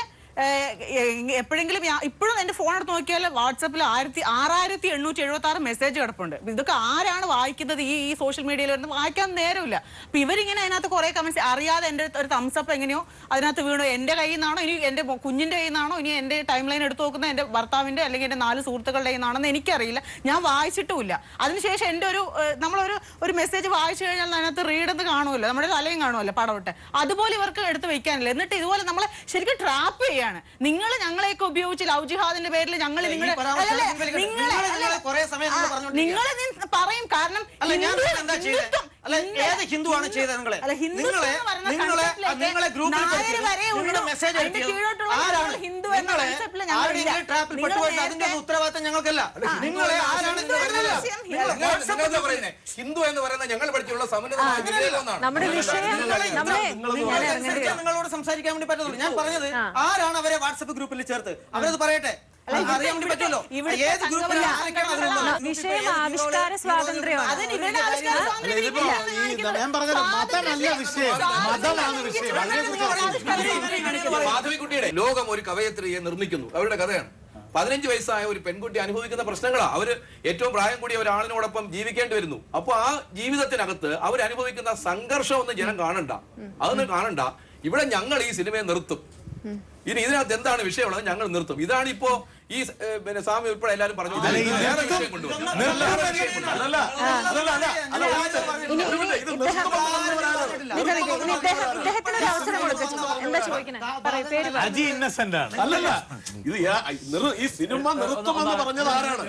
എപ്പോഴെങ്കിലും ഇപ്പോഴും എന്റെ ഫോൺ എടുത്ത് നോക്കിയാൽ വാട്സാപ്പിൽ 6876 മെസ്സേജ് കിടപ്പുണ്ട്. ഇതൊക്കെ ആരാണ് വായിക്കുന്നത്? ഈ സോഷ്യൽ മീഡിയയിൽ വരുന്നത് വായിക്കാൻ നേരമില്ല. അപ്പൊ ഇവരിങ്ങനെ അതിനകത്ത് കുറെ കമന്റ്സ് അറിയാതെ എന്റെ ഒരു തംസപ്പ് എങ്ങനെയോ അതിനകത്ത് വീണു. എന്റെ കയ്യിൽ നിന്നാണോ, ഇനി എന്റെ കുഞ്ഞിന്റെ കയ്യിൽ നിന്നാണോ, ഇനി എന്റെ ടൈം ലൈൻ എടുത്ത് നോക്കുന്ന എന്റെ ഭർത്താവിന്റെ അല്ലെങ്കിൽ എന്റെ 4 സുഹൃത്തുക്കളുടെ കയ്യിൽ നിന്നാണെന്ന് എനിക്കറിയില്ല. ഞാൻ വായിച്ചിട്ടുമില്ല. അതിനുശേഷം എന്റെ ഒരു മെസ്സേജ് വായിച്ചു കഴിഞ്ഞാൽ അതിനകത്ത് റീഡ് എന്ന് കാണുമല്ലോ, നമ്മുടെ തലയും കാണുമല്ലോ പടവട്ടെ. അതുപോലെ ഇവർക്ക് എടുത്ത് വെക്കാനില്ല. എന്നിട്ട് ഇതുപോലെ നമ്മളെ ശരിക്കും ട്രാപ്പ് ചെയ്യാണ്. നിങ്ങൾ ഞങ്ങളെയൊക്കെ ഉപയോഗിച്ച് ലവ് ജിഹാദിന്റെ പേരിൽ നിങ്ങൾ പറയും. കാരണം ഏത് ഹിന്ദുവാണ് ചെയ്തത്? ഉത്തരവാദിത്തം ഞങ്ങൾക്കല്ല. നിങ്ങളെ ആരാണ് ഹിന്ദു എന്ന് പറയുന്നത് ഞങ്ങൾ പഠിച്ചുള്ള നിങ്ങളോട് സംസാരിക്കാൻ വേണ്ടി പറ്റുള്ളൂ. ഞാൻ പറഞ്ഞത് ആരാണ് അവരെ വാട്സപ്പ് ഗ്രൂപ്പിൽ ചേർത്ത് അവരത് പറയട്ടെ. വിഷയം ആവിഷ്കാര സ്വാതന്ത്ര്യമാണ്. ഞാൻ പറഞ്ഞത് മതമല്ല വിഷയം, മതമാണ് വിഷയം. മാധവിക്കുട്ടിയുടെ ലോകം ഒരു കവയത്രിയെ നിർമ്മിക്കുന്നു, അവരുടെ കഥയാണ്. 15 വയസ്സായ ഒരു പെൺകുട്ടി അനുഭവിക്കുന്ന പ്രശ്നങ്ങളാ. അവര് ഏറ്റവും പ്രായം കൂടിയ ഒരാളിനോടൊപ്പം ജീവിക്കേണ്ടി വരുന്നു. അപ്പൊ ആ ജീവിതത്തിനകത്ത് അവരനുഭവിക്കുന്ന സംഘർഷം ഒന്നും ജനം കാണണ്ട, അതൊന്നും കാണണ്ട. ഇവിടെ ഞങ്ങൾ ഈ സിനിമയെ നിർത്തും. ഇനി ഇതിനകത്ത് എന്താണ് വിഷയമുള്ളത് ഞങ്ങൾ നിർത്തും. ഇതാണ് ഇപ്പോ ഈ സ്വാമി ഉൾപ്പെടെ എല്ലാവരും പറഞ്ഞു. അജി ഇന്നസെന്റ് ആണ്. അല്ലല്ല, ഇത് ഈ സിനിമ നിർത്തുമെന്ന് പറഞ്ഞത് ആരാണ്?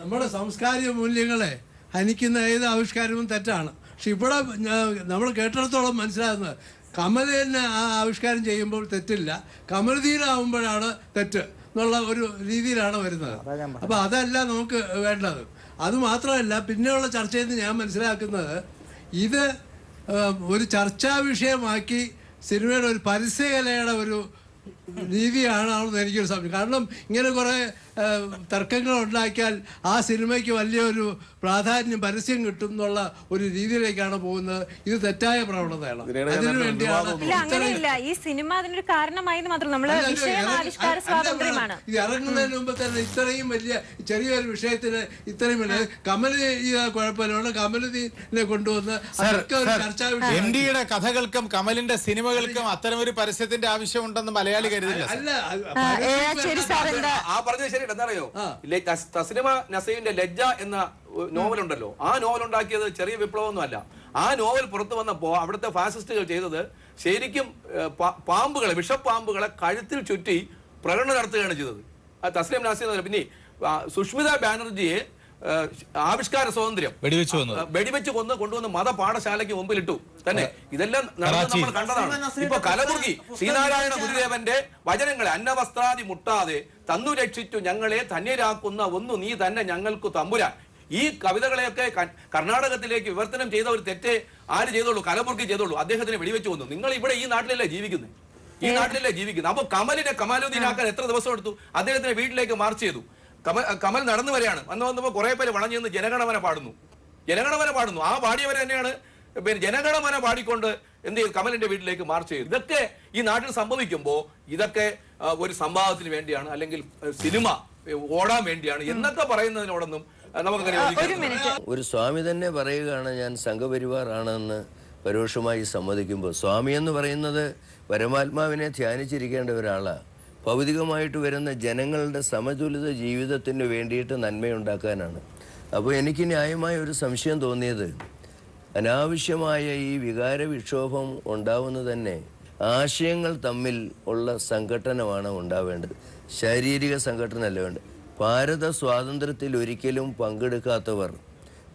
നമ്മുടെ സാംസ്കാരിക മൂല്യങ്ങളെ ഹനിക്കുന്ന ഏത് ആവിഷ്കാരവും തെറ്റാണ്. പക്ഷെ ഇവിടെ നമ്മൾ കേട്ടിടത്തോളം മനസ്സിലാകുന്നത് കമലിനെ ആ ആവിഷ്കാരം ചെയ്യുമ്പോൾ തെറ്റില്ല, കമൽദീനാവുമ്പോഴാണ് തെറ്റ് എന്നുള്ള ഒരു രീതിയിലാണ് വരുന്നത്. അപ്പൊ അതല്ല നമുക്ക് വേണ്ടത്. അതുമാത്രമല്ല, പിന്നെയുള്ള ചർച്ചയിൽ നിന്ന് ഞാൻ മനസ്സിലാക്കുന്നത് ഇത് ഒരു ചർച്ചാ വിഷയമാക്കി സിനിമയുടെ ഒരു പരസ്യകലയുടെ ഒരു രീതിയാണെന്ന് എനിക്കൊരു സംശയം. കാരണം ഇങ്ങനെ കുറെ തർക്കങ്ങൾ ഉണ്ടാക്കിയാൽ ആ സിനിമയ്ക്ക് വലിയൊരു പ്രാധാന്യം പരസ്യം കിട്ടും എന്നുള്ള ഒരു രീതിയിലേക്കാണ് പോകുന്നത്. ഇത് തെറ്റായ പ്രവണതയാണ്. അതിനു വേണ്ടിയാണ് ഈ സിനിമ അതിനൊരു കാരണമായി മാത്രം. ഇത് ഇറങ്ങുന്നതിന് മുമ്പ് തന്നെ ഇത്രയും വലിയ ചെറിയൊരു വിഷയത്തിന് ഇത്രയും വലിയ കമല് കുഴപ്പമില്ല, കമലുദ്ദീനെ കൊണ്ടുവന്ന് ചർച്ചാ വിഷയം. എൻഡിയുടെ കഥകൾക്കും കമലിന്റെ സിനിമകൾക്കും അത്തരം ഒരു പരസ്യത്തിന്റെ ആവശ്യമുണ്ടെന്ന് മലയാളി കരുതില്ല. അല്ല, ആ പറഞ്ഞത് ശരിയുണ്ട്. എന്താ അറിയോ, തസ്ലിമ നസീമിന്റെ ലജ്ജ എന്ന നോവലുണ്ടല്ലോ, ആ നോവൽ ഉണ്ടാക്കിയത് ചെറിയ വിപ്ലവമൊന്നുമല്ല. ആ നോവൽ പുറത്തു വന്നപ്പോൾ അവിടുത്തെ ഫാസിസ്റ്റുകൾ ചെയ്തത് ശരിക്കും പാമ്പുകളെ, വിഷപ്പാമ്പുകളെ കഴുത്തിൽ ചുറ്റി പ്രകടനം നടത്തുകയാണ് ചെയ്തത്. തസ്ലീം നാസീർ. പിന്നെ സുഷ്മിത ബാനർജിയെ ആവിഷ്കാര സ്വാതന്ത്ര്യം വെടിവെച്ച് കൊണ്ടുവന്ന് മതപാഠശാലയ്ക്ക് മുമ്പിലിട്ടു തന്നെ. ഇതെല്ലാം നമ്മൾ കണ്ടതാണ്. ഇപ്പൊ കലബുർഗി ശ്രീനാരായണ ഗുരുദേവന്റെ വചനങ്ങളെ അന്നവസ്ത്രാദി മുട്ടാതെ തന്നു രക്ഷിച്ചു ഞങ്ങളെ ധന്യരാക്കുന്ന ഒന്നു നീ തന്നെ ഞങ്ങൾക്ക് തമ്പുരാൻ. ഈ കവിതകളെയൊക്കെ കർണാടകത്തിലേക്ക് വിവർത്തനം ചെയ്ത ഒരു തെറ്റേ ആര് ചെയ്തോളൂ? കലബുർഗി ചെയ്തോളൂ. അദ്ദേഹത്തിന് വെടിവെച്ച് കൊന്നു. നിങ്ങൾ ഇവിടെ ഈ നാട്ടിലല്ലേ ജീവിക്കുന്നത്, അപ്പൊ കമലിനെ കമാലുദ്ദീനാക്കാൻ എത്ര ദിവസം എടുത്തു? അദ്ദേഹത്തിന്റെ വീട്ടിലേക്ക് മാർച്ച് ചെയ്തു. കമൽ നടന്നു വരെയാണ്. വന്നപ്പോ കുറെ പേര് വളഞ്ഞു നിന്ന് ജനഗണമന പാടുന്നു. ആ പാടിയവർ തന്നെയാണ് പിന്നെ ജനഗണമന പാടിക്കൊണ്ട് എന്ത് ചെയ്തു? കമലിന്റെ വീട്ടിലേക്ക് മാർച്ച് ചെയ്തു. ഇതൊക്കെ ഈ നാട്ടിൽ സംഭവിക്കുമ്പോ ഇതൊക്കെ ഒരു സംവാദത്തിന് വേണ്ടിയാണ്, അല്ലെങ്കിൽ സിനിമ ഓടാൻ വേണ്ടിയാണ് എന്നൊക്കെ പറയുന്നതിനോടൊന്നും നമുക്ക് ഒരു സ്വാമി തന്നെ പറയുകയാണ് ഞാൻ സംഘപരിവാർ ആണെന്ന് പരോക്ഷമായി സമ്മതിക്കുമ്പോൾ. സ്വാമി എന്ന് പറയുന്നത് പരമാത്മാവിനെ ധ്യാനിച്ചിരിക്കേണ്ട ഒരാളാണ്. ഭൗതികമായിട്ട് വരുന്ന ജനങ്ങളുടെ സമതുലിത ജീവിതത്തിന് വേണ്ടിയിട്ട് നന്മയുണ്ടാക്കാനാണ്. അപ്പോൾ എനിക്ക് ന്യായമായ ഒരു സംശയം തോന്നിയത്, അനാവശ്യമായ ഈ വികാര വിക്ഷോഭം ഉണ്ടാവുന്നത് തന്നെ ആശയങ്ങൾ തമ്മിൽ ഉള്ള സംഘട്ടനമാണ് ഉണ്ടാവേണ്ടത്, ശാരീരിക സംഘട്ടനമല്ല വേണ്ടത്. ഭാരത സ്വാതന്ത്ര്യത്തിൽ ഒരിക്കലും പങ്കെടുക്കാത്തവർ,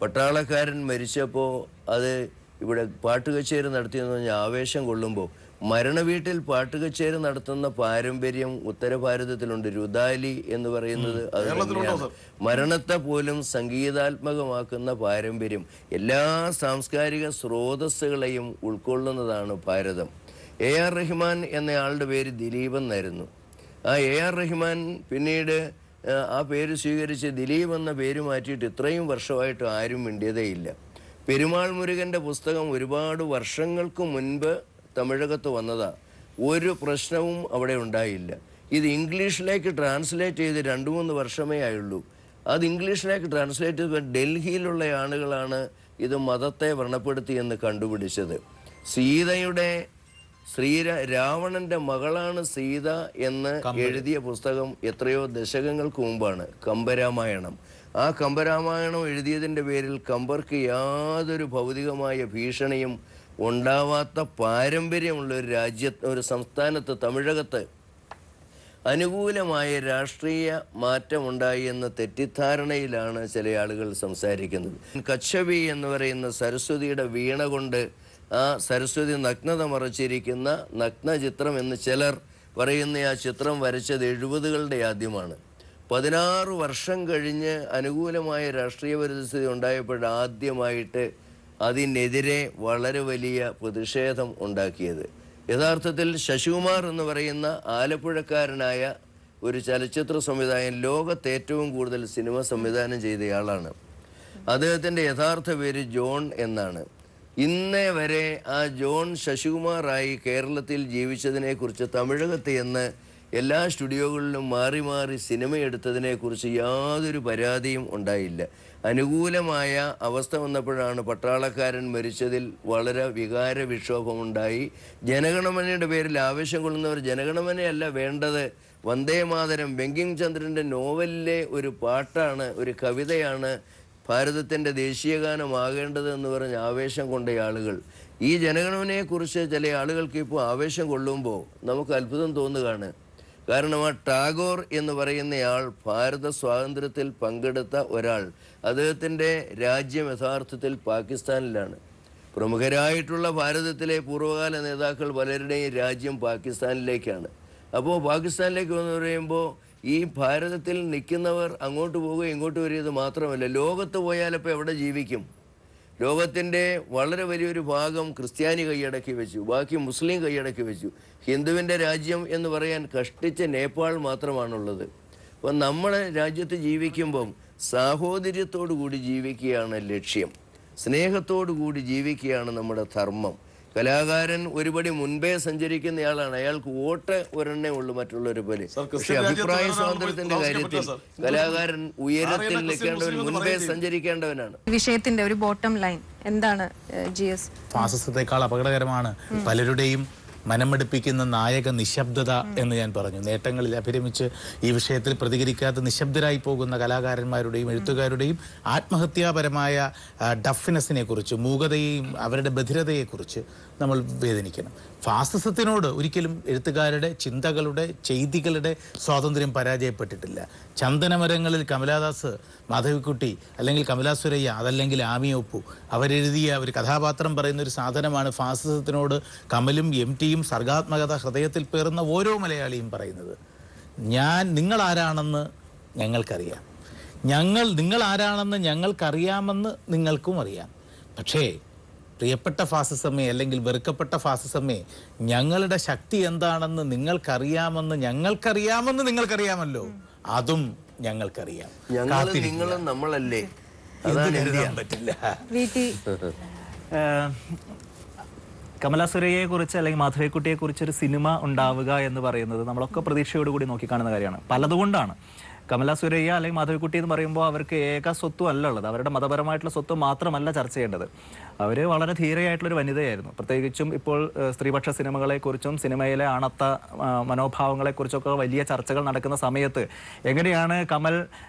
പട്ടാളക്കാരൻ മരിച്ചപ്പോൾ അത് ഇവിടെ പാട്ടുകച്ചേരി നടത്തിയെന്ന് പറഞ്ഞാൽ ആവേശം കൊള്ളുമ്പോൾ, മരണവീട്ടിൽ പാട്ടുകച്ചേരി നടത്തുന്ന പാരമ്പര്യം ഉത്തര ഭാരതത്തിലുണ്ട്. രുദാലി എന്ന് പറയുന്നത് അത് തന്നെയാണ്. മരണത്തെ പോലും സംഗീതാത്മകമാക്കുന്ന പാരമ്പര്യം എല്ലാ സാംസ്കാരിക സ്രോതസ്സുകളെയും ഉൾക്കൊള്ളുന്നതാണ് ഭാരതം. AR റഹ്മാൻ എന്നയാളുടെ പേര് ദിലീപ് എന്നായിരുന്നു. ആ AR റഹ്മാൻ പിന്നീട് ആ പേര് സ്വീകരിച്ച് ദിലീപ് എന്ന പേര് മാറ്റിയിട്ട് ഇത്രയും വർഷമായിട്ട് ആരും മിണ്ടിയതേയില്ല. പെരുമാൾ മുരുകൻ്റെ പുസ്തകം ഒരുപാട് വർഷങ്ങൾക്ക് മുൻപ് തമിഴകത്ത് വന്നതാ. ഒരു പ്രശ്നവും അവിടെ ഉണ്ടായില്ല. ഇത് ഇംഗ്ലീഷിലേക്ക് ട്രാൻസ്ലേറ്റ് ചെയ്ത് 2-3 വർഷമേ ആയുള്ളൂ. അത് ഇംഗ്ലീഷിലേക്ക് ട്രാൻസ്ലേറ്റ് ചെയ്ത് ഡൽഹിയിലുള്ള ആളുകളാണ് ഇത് മതത്തെ വ്രണപ്പെടുത്തിയെന്ന് കണ്ടുപിടിച്ചത്. സീതയുടെ രാവണന്റെ മകളാണ് സീത എന്ന് എഴുതിയ പുസ്തകം എത്രയോ ദശകങ്ങൾക്ക് മുമ്പാണ്, കമ്പരാമായണം. ആ കമ്പരാമായണം എഴുതിയതിൻ്റെ പേരിൽ കമ്പർക്ക് യാതൊരു ഭൗതികമായ ഭീഷണിയും ഉണ്ടാവാത്ത പാരമ്പര്യമുള്ള ഒരു ഒരു സംസ്ഥാനത്ത്, തമിഴകത്ത് അനുകൂലമായ രാഷ്ട്രീയ മാറ്റമുണ്ടായി എന്ന തെറ്റിദ്ധാരണയിലാണ് ചില ആളുകൾ സംസാരിക്കുന്നത്. കച്ചവി എന്ന് പറയുന്ന സരസ്വതിയുടെ വീണ കൊണ്ട് ആ സരസ്വതി നഗ്നത മറച്ചിരിക്കുന്ന നഗ്നചിത്രം എന്ന് ചിലർ പറയുന്ന ആ ചിത്രം വരച്ചത് 70കളുടെ ആദ്യമാണ്. 16 വർഷം കഴിഞ്ഞ് അനുകൂലമായ രാഷ്ട്രീയ പരിസ്ഥിതി ഉണ്ടായപ്പോൾ ആദ്യമായിട്ട് അതിനെതിരെ വളരെ വലിയ പ്രതിഷേധം ഉണ്ടാക്കിയത്. യഥാർത്ഥത്തിൽ ശശികുമാർ എന്ന് പറയുന്ന ആലപ്പുഴക്കാരനായ ഒരു ചലച്ചിത്ര സംവിധായകൻ, ലോകത്ത് ഏറ്റവും കൂടുതൽ സിനിമ സംവിധാനം ചെയ്തയാളാണ്. അദ്ദേഹത്തിൻ്റെ യഥാർത്ഥ പേര് ജോൺ എന്നാണ്. ഇന്നേ വരെ ആ ജോൺ ശശികുമാറായി കേരളത്തിൽ ജീവിച്ചതിനെക്കുറിച്ച്, തമിഴകത്ത് എന്ന് എല്ലാ സ്റ്റുഡിയോകളിലും മാറി മാറി സിനിമയെടുത്തതിനെക്കുറിച്ച് യാതൊരു പരാതിയും ഉണ്ടായില്ല. അനുകൂലമായ അവസ്ഥ വന്നപ്പോഴാണ് പട്ടാളക്കാരൻ മരിച്ചതിൽ വളരെ വികാര വിക്ഷോഭമുണ്ടായി. ജനഗണമനയുടെ പേരിൽ ആവേശം കൊള്ളുന്നവർ ജനഗണമനയല്ല വേണ്ടത്, വന്ദേമാതരം, ബങ്കിം ചന്ദ്രൻ്റെ നോവലിലെ ഒരു പാട്ടാണ്, ഒരു കവിതയാണ് ഭാരതത്തിൻ്റെ ദേശീയഗാനമാകേണ്ടത് എന്ന് പറഞ്ഞ് ആവേശം കൊണ്ട ആളുകൾ. ഈ ജനഗണമനയെക്കുറിച്ച് ചില ആളുകൾക്ക് ഇപ്പോൾ ആവേശം കൊള്ളുമ്പോൾ നമുക്ക് അത്ഭുതം തോന്നുകയാണ്. കാരണം ആ ടാഗോർ എന്ന് പറയുന്നയാൾ ഭാരത സ്വാതന്ത്ര്യത്തിൽ പങ്കെടുത്ത ഒരാൾ, അദ്ദേഹത്തിൻ്റെ രാജ്യം യഥാർത്ഥത്തിൽ പാകിസ്ഥാനിലാണ്. പ്രമുഖരായിട്ടുള്ള ഭാരതത്തിലെ പൂർവ്വകാല നേതാക്കൾ പലരുടെയും രാജ്യം പാകിസ്ഥാനിലേക്കാണ്. അപ്പോൾ പാകിസ്ഥാനിലേക്ക് എന്ന് പറയുമ്പോൾ ഈ ഭാരതത്തിൽ നിൽക്കുന്നവർ അങ്ങോട്ട് പോവുകയും ഇങ്ങോട്ട് വരികയത് മാത്രമല്ല, ലോകത്ത് പോയാലപ്പോൾ എവിടെ ജീവിക്കും? ലോകത്തിൻ്റെ വളരെ വലിയൊരു ഭാഗം ക്രിസ്ത്യാനി കൈയടക്കി വെച്ചു, ബാക്കി മുസ്ലിം കൈയടക്കി വെച്ചു. ഹിന്ദുവിൻ്റെ രാജ്യം എന്ന് പറയാൻ കഷ്ടിച്ച നേപ്പാൾ മാത്രമാണുള്ളത്. അപ്പം നമ്മളെ രാജ്യത്ത് ജീവിക്കുമ്പം സാഹോദര്യത്തോടു കൂടി ജീവിക്കുകയാണ് ലക്ഷ്യം, സ്നേഹത്തോടു കൂടി ജീവിക്കുകയാണ് നമ്മുടെ ധർമ്മം. കലാകാരൻ ഒരുപടി മുൻപേ സഞ്ചരിക്കുന്നയാളാണ്, അയാൾക്ക് വോട്ട് ഒരെണ്ണേ ഉള്ളൂ മറ്റുള്ളവരെ പോലെ. പക്ഷെ അഭിപ്രായ സ്വാതന്ത്ര്യത്തിന്റെ കാര്യത്തിൽ കലാകാരൻ ഉയരത്തിൽ നിൽക്കേണ്ടവൻ, മുൻപേ സഞ്ചരിക്കേണ്ടവനാണ്. വിഷയത്തിന്റെ ഒരു ബോട്ടം ലൈൻ എന്താണ് GS? ഫാസിസത്തെക്കാൾ അപകടകരമാണ് പലരുടെയും മനമെടുപ്പിക്കുന്ന നായക നിശബ്ദത എന്ന് ഞാൻ പറഞ്ഞു. നേട്ടങ്ങളിൽ അഭിരമിച്ച് ഈ വിഷയത്തിൽ പ്രതികരിക്കാതെ നിശബ്ദരായി പോകുന്ന കലാകാരന്മാരുടെയും എഴുത്തുകാരുടെയും ആത്മഹത്യാപരമായ ഡഫ്നെസ്സിനെ കുറിച്ച്, മൂകതയെയും അവരുടെ ബധിരതയെക്കുറിച്ച് നമ്മൾ വേദനിക്കണം. ഫാസിസത്തിനോട് ഒരിക്കലും എഴുത്തുകാരുടെ ചിന്തകളുടെ ചെയ്തികളുടെ സ്വാതന്ത്ര്യം പരാജയപ്പെട്ടിട്ടില്ല. ചന്ദനമരങ്ങളിൽ കമലാദാസ്, മാധവിക്കുട്ടി, അല്ലെങ്കിൽ കമലാസുരയ്യ, അതല്ലെങ്കിൽ ആമിയൊപ്പു അവരെഴുതിയ ഒരു കഥാപാത്രം പറയുന്ന ഒരു സാധനമാണ് ഫാസിസത്തിനോട് കമലും MTയും സർഗാത്മകത ഹൃദയത്തിൽ പേറുന്ന ഓരോ മലയാളിയും പറയുന്നത്. നിങ്ങൾ ആരാണെന്ന് ഞങ്ങൾക്കറിയാം, നിങ്ങൾ ആരാണെന്ന് ഞങ്ങൾക്കറിയാമെന്ന് നിങ്ങൾക്കും അറിയാം. പക്ഷേ പ്രിയപ്പെട്ട ഫാസിസമേ, അല്ലെങ്കിൽ വെറുക്കപ്പെട്ട ഫാസിസമേ, ഞങ്ങളുടെ ശക്തി എന്താണെന്ന് നിങ്ങൾക്കറിയാമെന്ന് നിങ്ങൾക്കറിയാമല്ലോ, അതും ഞങ്ങൾക്കറിയാം. നിങ്ങളും നമ്മളല്ലേ, എഴുതാൻ പറ്റില്ല. കമലാസുരയ്യയെ കുറിച്ച് അല്ലെങ്കിൽ മാധവിക്കുട്ടിയെ കുറിച്ച് ഒരു സിനിമ ഉണ്ടാവുക എന്ന് പറയുന്നത് നമ്മളൊക്കെ പ്രതീക്ഷയോടുകൂടി നോക്കിക്കാണുന്ന കാര്യമാണ്. പലതുകൊണ്ടാണ്. കമലാസുരയ്യ അല്ലെങ്കിൽ മാധവിക്കുട്ടി എന്ന് പറയുമ്പോൾ അവർക്ക് ഏക സ്വത്തും അല്ല ഉള്ളത്, അവരുടെ മതപരമായിട്ടുള്ള സ്വത്ത് മാത്രമല്ല ചർച്ച ചെയ്യേണ്ടത്. അവർ വളരെ ധീരയായിട്ടുള്ളൊരു വനിതയായിരുന്നു. പ്രത്യേകിച്ചും ഇപ്പോൾ സ്ത്രീപക്ഷ സിനിമകളെക്കുറിച്ചും സിനിമയിലെ ആണത്ത മനോഭാവങ്ങളെക്കുറിച്ചൊക്കെ വലിയ ചർച്ചകൾ നടക്കുന്ന സമയത്ത് എങ്ങനെയാണ് കമൽ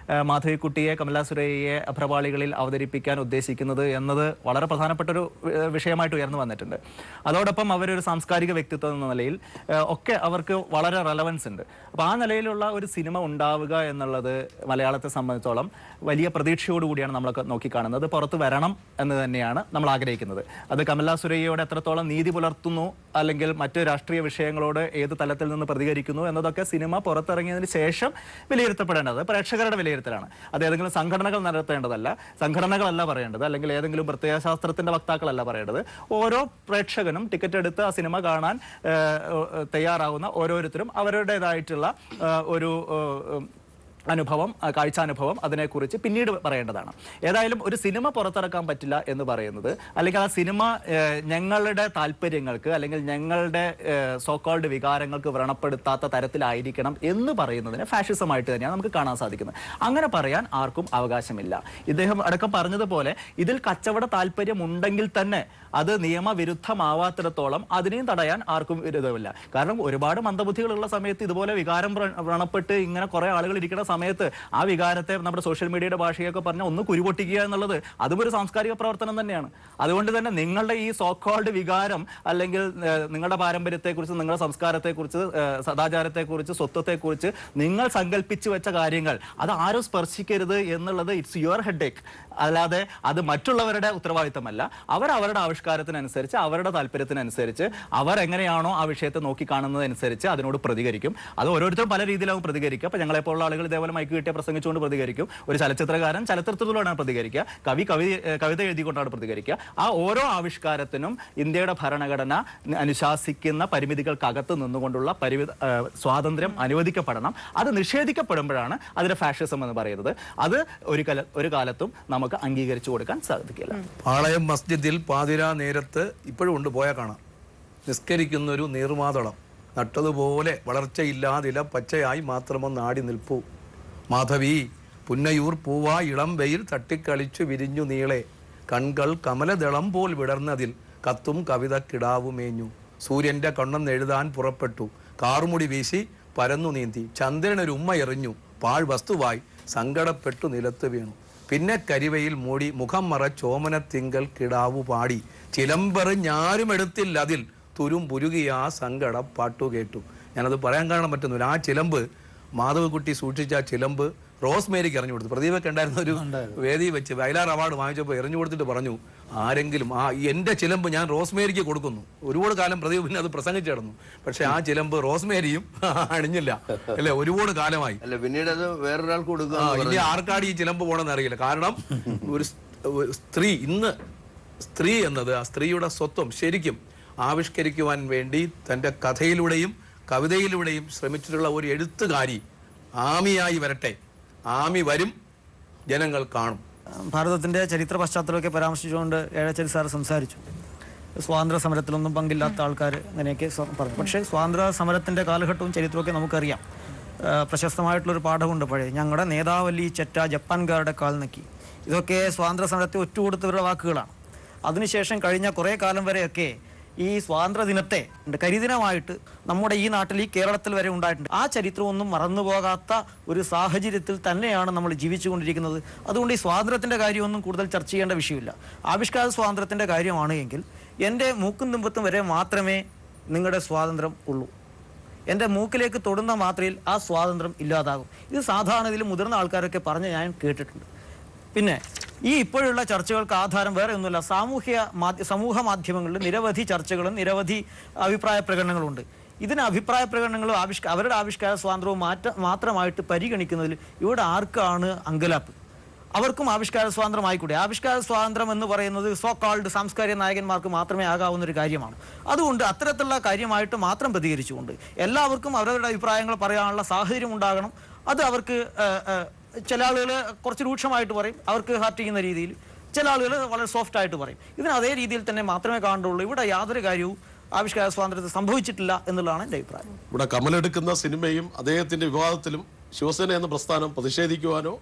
മാധവിക്കുട്ടിയെ, കമലാസുരയ്യയെ അഭ്രപാളികളിൽ അവതരിപ്പിക്കാൻ ഉദ്ദേശിക്കുന്നത് എന്നത് വളരെ പ്രധാനപ്പെട്ടൊരു വിഷയമായിട്ട് ഉയർന്നു വന്നിട്ടുണ്ട്. അതോടൊപ്പം അവരൊരു സാംസ്കാരിക വ്യക്തിത്വം എന്ന നിലയിൽ ഒക്കെ അവർക്ക് വളരെ റെലവൻസ് ഉണ്ട്. അപ്പോൾ ആ നിലയിലുള്ള ഒരു സിനിമ ഉണ്ടാവുക എന്നുള്ളത് മലയാളത്തെ സംബന്ധിച്ചോളം വലിയ പ്രതീക്ഷയോടുകൂടിയാണ് നമ്മളൊക്കെ നോക്കിക്കാണുന്നത്. പുറത്ത് വരണം എന്ന് തന്നെയാണ് നമ്മൾ ആഗ്രഹിക്കുന്നത്. അത് കമലാസുരയ്യയോട് എത്രത്തോളം നീതി പുലർത്തുന്നു, അല്ലെങ്കിൽ മറ്റ് രാഷ്ട്രീയ വിഷയങ്ങളോട് ഏത് തലത്തിൽ നിന്ന് പ്രതികരിക്കുന്നു എന്നതൊക്കെ സിനിമ പുറത്തിറങ്ങിയതിന് ശേഷം വിലയിരുത്തപ്പെടേണ്ടത് പ്രേക്ഷകരുടെ വിലയിരുത്തലാണ്. അത് ഏതെങ്കിലും സംഘടനകൾ നടത്തേണ്ടതല്ല, സംഘടനകളല്ല പറയേണ്ടത്, അല്ലെങ്കിൽ ഏതെങ്കിലും പ്രത്യയശാസ്ത്രത്തിന്റെ വക്താക്കളല്ല പറയേണ്ടത്. ഓരോ പ്രേക്ഷകനും ടിക്കറ്റ് എടുത്ത് ആ സിനിമ കാണാൻ തയ്യാറാവുന്ന ഓരോരുത്തരും അവരുടേതായിട്ടുള്ള ഒരു അനുഭവം, കാഴ്ചാനുഭവം അതിനെക്കുറിച്ച് പിന്നീട് പറയേണ്ടതാണ്. ഏതായാലും ഒരു സിനിമ പുറത്തിറക്കാൻ പറ്റില്ല എന്ന് പറയുന്നത്, അല്ലെങ്കിൽ ആ സിനിമ ഞങ്ങളുടെ താല്പര്യങ്ങൾക്ക് അല്ലെങ്കിൽ ഞങ്ങളുടെ സോക്കോൾഡ് വികാരങ്ങൾക്ക് വ്രണപ്പെടുത്താത്ത തരത്തിലായിരിക്കണം എന്ന് പറയുന്നതിന് ഫാഷിസമായിട്ട് തന്നെയാണ് നമുക്ക് കാണാൻ സാധിക്കുന്നത്. അങ്ങനെ പറയാൻ ആർക്കും അവകാശമില്ല. ഇദ്ദേഹം അടക്കം പറഞ്ഞതുപോലെ ഇതിൽ കച്ചവട താല്പര്യം ഉണ്ടെങ്കിൽ തന്നെ അത് നിയമവിരുദ്ധമാവാത്തിടത്തോളം അതിനെയും തടയാൻ ആർക്കും വിരോധമില്ല. കാരണം ഒരുപാട് മന്ദബുദ്ധികളുള്ള സമയത്ത് ഇതുപോലെ വികാരം വ്രണപ്പെട്ട് ഇങ്ങനെ കുറെ ആളുകൾ ഇരിക്കുന്ന സമയത്ത് ആ വികാരത്തെ നമ്മുടെ സോഷ്യൽ മീഡിയയുടെ ഭാഷയൊക്കെ പറഞ്ഞാൽ ഒന്ന് കുരുപൊട്ടിക്കുക എന്നുള്ളത് അതും ഒരു സാംസ്കാരിക പ്രവർത്തനം തന്നെയാണ്. അതുകൊണ്ട് തന്നെ നിങ്ങളുടെ ഈ സോക്കോൾഡ് വികാരം, അല്ലെങ്കിൽ നിങ്ങളുടെ പാരമ്പര്യത്തെക്കുറിച്ച്, നിങ്ങളുടെ സംസ്കാരത്തെക്കുറിച്ച്, സദാചാരത്തെക്കുറിച്ച്, സ്വത്വത്തെക്കുറിച്ച് നിങ്ങൾ സങ്കല്പിച്ചു വെച്ച കാര്യങ്ങൾ അത് ആരും സ്പർശിക്കരുത് എന്നുള്ളത് ഇറ്റ്സ് യുവർ ഹെഡേക്ക്, അല്ലാതെ അത് മറ്റുള്ളവരുടെ ഉത്തരവാദിത്തമല്ല. അവർ അവരുടെ ആവിഷ്കാരത്തിനനുസരിച്ച്, അവരുടെ താല്പര്യത്തിനനുസരിച്ച്, അവർ എങ്ങനെയാണോ ആ വിഷയത്തെ നോക്കിക്കാണുന്നതനുസരിച്ച് അതിനോട് പ്രതികരിക്കും. അത് ഓരോരുത്തരും പല രീതിയിലാവും പ്രതികരിക്കുക. അപ്പോൾ ഞങ്ങളെപ്പോലുള്ള ആളുകൾ ഇതേപോലെ മൈക്ക് കിട്ടിയ പ്രസംഗിച്ചുകൊണ്ട് പ്രതികരിക്കും. ഒരു ചലച്ചിത്രകാരൻ ചലച്ചിത്രത്തിലൂടെയാണ് പ്രതികരിക്കുക, കവിത എഴുതിക്കൊണ്ടാണ് പ്രതികരിക്കുക. ആ ഓരോ ആവിഷ്കാരത്തിനും ഇന്ത്യയുടെ ഭരണഘടന അനുശാസിക്കുന്ന പരിമിതികൾക്കകത്ത് നിന്നുകൊണ്ടുള്ള സ്വാതന്ത്ര്യം അനുവദിക്കപ്പെടണം. അത് നിഷേധിക്കപ്പെടുമ്പോഴാണ് അതിന്റെ ഫാഷിസം എന്ന് പറയുന്നത്. അത് ഒരു കാലത്തും നമുക്ക് അംഗീകരിച്ചു കൊടുക്കാൻ സാധിക്കില്ല. പാളയം മസ്ജിദിൽ പാതിരാ നേരത്ത് ഇപ്പോഴും ഉണ്ട്, പോയാൽ കാണാം, നിസ്കരിക്കുന്ന ഒരു നീർമാതളം നട്ടതുപോലെ വളർച്ചയില്ലാതില പച്ചയായി മാത്രമൊന്ന് ആടി നിൽപ്പൂ. മാധവി പുന്നയൂർ പൂവാ ഇളം വെയിൽ തട്ടിക്കളിച്ചു വിരിഞ്ഞു നീളെ, കൺകൾ കമലദളം പോൽ വിടർന്നതിൽ കത്തും കവിത കിടാവുമേഞ്ഞു. സൂര്യന്റെ കണ്ണെന്നെഴുതാൻ പുറപ്പെട്ടു, കാറുമുടി വീശി പരന്നു നീന്തി, ചന്ദ്രനൊരു ഉമ്മ എറിഞ്ഞു, പാഴ് വസ്തുവായി സങ്കടപ്പെട്ടു നിലത്ത് വീണു. പിന്നെ കരിവയിൽ മൂടി മുഖം മറച്ചോമനത്തിങ്കൽ കിടാവു പാടി, ചിലമ്പെറിഞ്ഞാരും എടുത്തില്ല അതിൽ തുരും പുരുകിയ ആ സങ്കട പാട്ടുകേട്ടു. ഞാനത് പറയാൻ കാരണം പറ്റുന്നില്ല. ആ ചിലമ്പ്, മാധവക്കുട്ടി സൂക്ഷിച്ച ആ ചിലമ്പ് റോസ്മേരിക്ക് എറിഞ്ഞു കൊടുത്തു. പ്രദീപൊക്കെ ഉണ്ടായിരുന്ന ഒരു വേദി വെച്ച് വയലാർ അവാർഡ് വാങ്ങിച്ചപ്പോൾ എറിഞ്ഞു കൊടുത്തിട്ട് പറഞ്ഞു, ആരെങ്കിലും എൻ്റെ ചിലമ്പ് ഞാൻ റോസ്മേരിക്ക് കൊടുക്കുന്നു. ഒരുപാട് കാലം പ്രദീപ് പിന്നെ അത് പ്രസംഗിച്ചു കിടന്നു. പക്ഷെ ആ ചിലമ്പ് റോസ്മേരിയും അണിഞ്ഞില്ല, അല്ലെ? ഒരുപാട് കാലമായി. പിന്നീട് അത് വേറൊരാൾക്ക് കൊടുക്കുക. ഇനി ആർക്കാട് ഈ ചിലമ്പ് പോകണമെന്ന് അറിയില്ല. കാരണം ഒരു സ്ത്രീ, ഇന്ന് സ്ത്രീ എന്നത് ആ സ്ത്രീയുടെ സ്വത്വം ശരിക്കും ആവിഷ്കരിക്കുവാൻ വേണ്ടി തൻ്റെ കഥയിലൂടെയും കവിതയിലൂടെയും ശ്രമിച്ചിട്ടുള്ള ഒരു എഴുത്തുകാരി ആമിയായി വരട്ടെ. ആമി വരും, ജനങ്ങൾ കാണും. ഭാരതത്തിൻ്റെ ചരിത്ര പശ്ചാത്തലമൊക്കെ പരാമർശിച്ചുകൊണ്ട് ഏഴച്ചേരി സാർ സംസാരിച്ചു. സ്വാതന്ത്ര്യ സമരത്തിലൊന്നും പങ്കില്ലാത്ത ആൾക്കാർ അങ്ങനെയൊക്കെ പറഞ്ഞു. പക്ഷേ സ്വാതന്ത്ര്യ സമരത്തിൻ്റെ കാലഘട്ടവും ചരിത്രമൊക്കെ നമുക്കറിയാം. പ്രശസ്തമായിട്ടുള്ളൊരു പാഠമുണ്ട് പഴയ, ഞങ്ങളുടെ നേതാവല്ലി ചെറ്റ ജപ്പാൻകാരുടെ കാൽ നക്കി. ഇതൊക്കെ സ്വാതന്ത്ര്യ സമരത്തെ ഒറ്റുകൊടുത്തവരുടെ വാക്കുകളാണ്. അതിനുശേഷം കഴിഞ്ഞ കുറേ കാലം വരെയൊക്കെ ഈ സ്വാതന്ത്ര്യ ദിനത്തെ കരിദിനമായിട്ട് നമ്മുടെ ഈ നാട്ടിൽ ഈ കേരളത്തിൽ വരെ ഉണ്ടായിട്ടുണ്ട്. ആ ചരിത്രമൊന്നും മറന്നുപോകാത്ത ഒരു സാഹചര്യത്തിൽ തന്നെയാണ് നമ്മൾ ജീവിച്ചുകൊണ്ടിരിക്കുന്നത്. അതുകൊണ്ട് ഈ സ്വാതന്ത്ര്യത്തിൻ്റെ കാര്യമൊന്നും കൂടുതൽ ചർച്ച ചെയ്യേണ്ട വിഷയമില്ല. ആവിഷ്കാര സ്വാതന്ത്ര്യത്തിൻ്റെ കാര്യമാണ് എങ്കിൽ എൻ്റെ മൂക്കും തുമ്പത്തും വരെ മാത്രമേ നിങ്ങളുടെ സ്വാതന്ത്ര്യം ഉള്ളൂ. എൻ്റെ മൂക്കിലേക്ക് തൊടുന്ന മാത്രയിൽ ആ സ്വാതന്ത്ര്യം ഇല്ലാതാകും. ഇത് സാധാരണ ഇതിൽ മുതിർന്ന ആൾക്കാരൊക്കെ പറഞ്ഞ് ഞാൻ കേട്ടിട്ടുണ്ട്. പിന്നെ ഈ ഇപ്പോഴുള്ള ചർച്ചകൾക്ക് ആധാരം വേറെ ഒന്നുമില്ല. സമൂഹ മാധ്യമങ്ങളിൽ നിരവധി ചർച്ചകളും നിരവധി അഭിപ്രായ പ്രകടനങ്ങളുണ്ട്. ഇതിന് അഭിപ്രായ പ്രകടനങ്ങളും അവരുടെ ആവിഷ്കാര സ്വാതന്ത്ര്യവും മാത്രമായിട്ട് പരിഗണിക്കുന്നതിൽ ഇവിടെ ആർക്കാണ് അങ്കലാപ്പ്? അവർക്കും ആവിഷ്കാര സ്വാതന്ത്ര്യം ആയിക്കൂടെ? ആവിഷ്കാര സ്വാതന്ത്ര്യം എന്ന് പറയുന്നത് സോ കോൾഡ് സാംസ്കാരിക നായകന്മാർക്ക് മാത്രമേ ആകാവുന്ന ഒരു കാര്യമാണ്. അതുകൊണ്ട് അത്തരത്തിലുള്ള കാര്യമായിട്ട് മാത്രം പ്രതികരിച്ചുകൊണ്ട് എല്ലാവർക്കും അവരവരുടെ അഭിപ്രായങ്ങൾ പറയാനുള്ള സാഹചര്യം ഉണ്ടാകണം. അത് അവർക്ക് ചില ആളുകൾ കുറച്ച് രൂക്ഷമായിട്ട് പറയും, അവർക്ക് ഹർട്ട് ചെയ്യുന്ന രീതിയിൽ. ചില ആളുകൾ വളരെ സോഫ്റ്റ് ആയിട്ട് പറയും. ഇതിന് അതേ രീതിയിൽ തന്നെ മാത്രമേ കാണുള്ളൂ. ഇവിടെ യാതൊരു കാര്യവും ആവിഷ്കാര സ്വാതന്ത്ര്യത്തിൽ സംഭവിച്ചിട്ടില്ല എന്നുള്ളതാണ് എൻ്റെ അഭിപ്രായം. ഇവിടെ കമലെടുക്കുന്ന സിനിമയും അദ്ദേഹത്തിന്റെ വിവാദത്തിലും ശിവസേന എന്ന പ്രസ്ഥാനം പ്രതിഷേധിക്കുവാനോ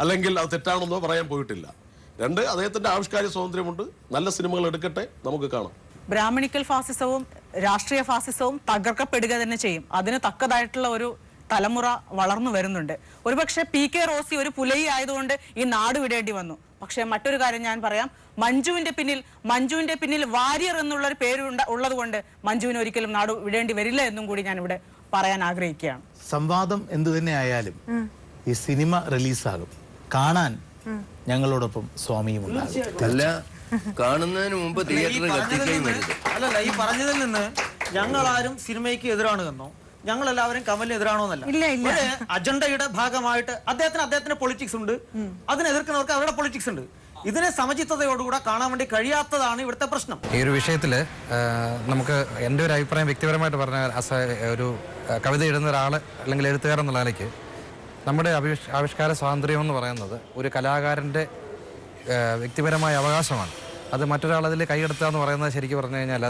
അല്ലെങ്കിൽ അത് തെറ്റാണെന്നോ പറയാൻ പോയിട്ടില്ല. രണ്ട്, അദ്ദേഹത്തിന്റെ ആവിഷ്കാര സ്വാതന്ത്ര്യമുണ്ട്. നല്ല സിനിമകൾ എടുക്കട്ടെ, നമുക്ക് കാണാം. ബ്രാഹ്മണിക്കൽ ഫാസിസവും രാഷ്ട്രീയ ഫാസിസവും തകർക്കപ്പെടുക തന്നെ ചെയ്യും. അതിന് തക്കതായിട്ടുള്ള ഒരു തലമുറ വളർന്നു വരുന്നുണ്ട്. ഒരുപക്ഷെ PK റോസി ഒരു പുലയി ആയതുകൊണ്ട് ഈ നാട് വിടേണ്ടി വന്നു. പക്ഷെ മറ്റൊരു കാര്യം ഞാൻ പറയാം, മഞ്ജുവിന്റെ പിന്നിൽ വാര്യർ എന്നുള്ള ഒരു പേര് ഉള്ളത് കൊണ്ട് മഞ്ജുവിന് ഒരിക്കലും നാട് വിടേണ്ടി വരില്ല എന്നും കൂടി ഞാൻ ഇവിടെ പറയാൻ ആഗ്രഹിക്കുകയാണ്. സംവാദം എന്തു തന്നെ ആയാലും ഈ സിനിമ റിലീസാകും. കാണാൻ ഞങ്ങളോടൊപ്പം സ്വാമിയും ഉണ്ടാകും. അല്ല, കാണുന്നതിന് മുമ്പ് തിയേറ്ററിൽ കത്തിക്കുകയും വരുത്. അല്ലല്ല, ഈ പറഞ്ഞതിൽ നിന്ന് ഞങ്ങളാരും സിനിമയ്ക്ക് എതിരാണെന്നോ ഞങ്ങളെല്ലാവരും കമലിന് എതിരാണോന്നല്ല. ഒരു അജണ്ടയുടെ ഭാഗമായിട്ട് അദ്ദേഹത്തിന് പൊളിറ്റിക്സ് ഉണ്ട്, അതിനെതിർക്കുന്നവർക്ക് അവരുടെ പൊളിറ്റിക്സ് ഉണ്ട്. ഇതിനെ സമചിത്തതയോടുകൂടെ കാണാൻ വേണ്ടി കഴിയാത്തതാണ് ഇവിടുത്തെ പ്രശ്നം. ഈ ഒരു വിഷയത്തിൽ നമുക്ക് എൻ്റെ ഒരു അഭിപ്രായം വ്യക്തിപരമായിട്ട് പറഞ്ഞാൽ, ഒരു കവിത എഴുതുന്ന ഒരാൾ അല്ലെങ്കിൽ എഴുത്തുകാരൻ എന്നുള്ള നിലയ്ക്ക് നമ്മുടെ ആവിഷ്കാര സ്വാതന്ത്ര്യം എന്ന് പറയുന്നത് ഒരു കലാകാരൻ്റെ വ്യക്തിപരമായ അവകാശമാണ്. അത് മറ്റൊരാളതിൽ കൈയെടുത്തുക എന്ന് പറയുന്നത് ശരിക്കും പറഞ്ഞു കഴിഞ്ഞാൽ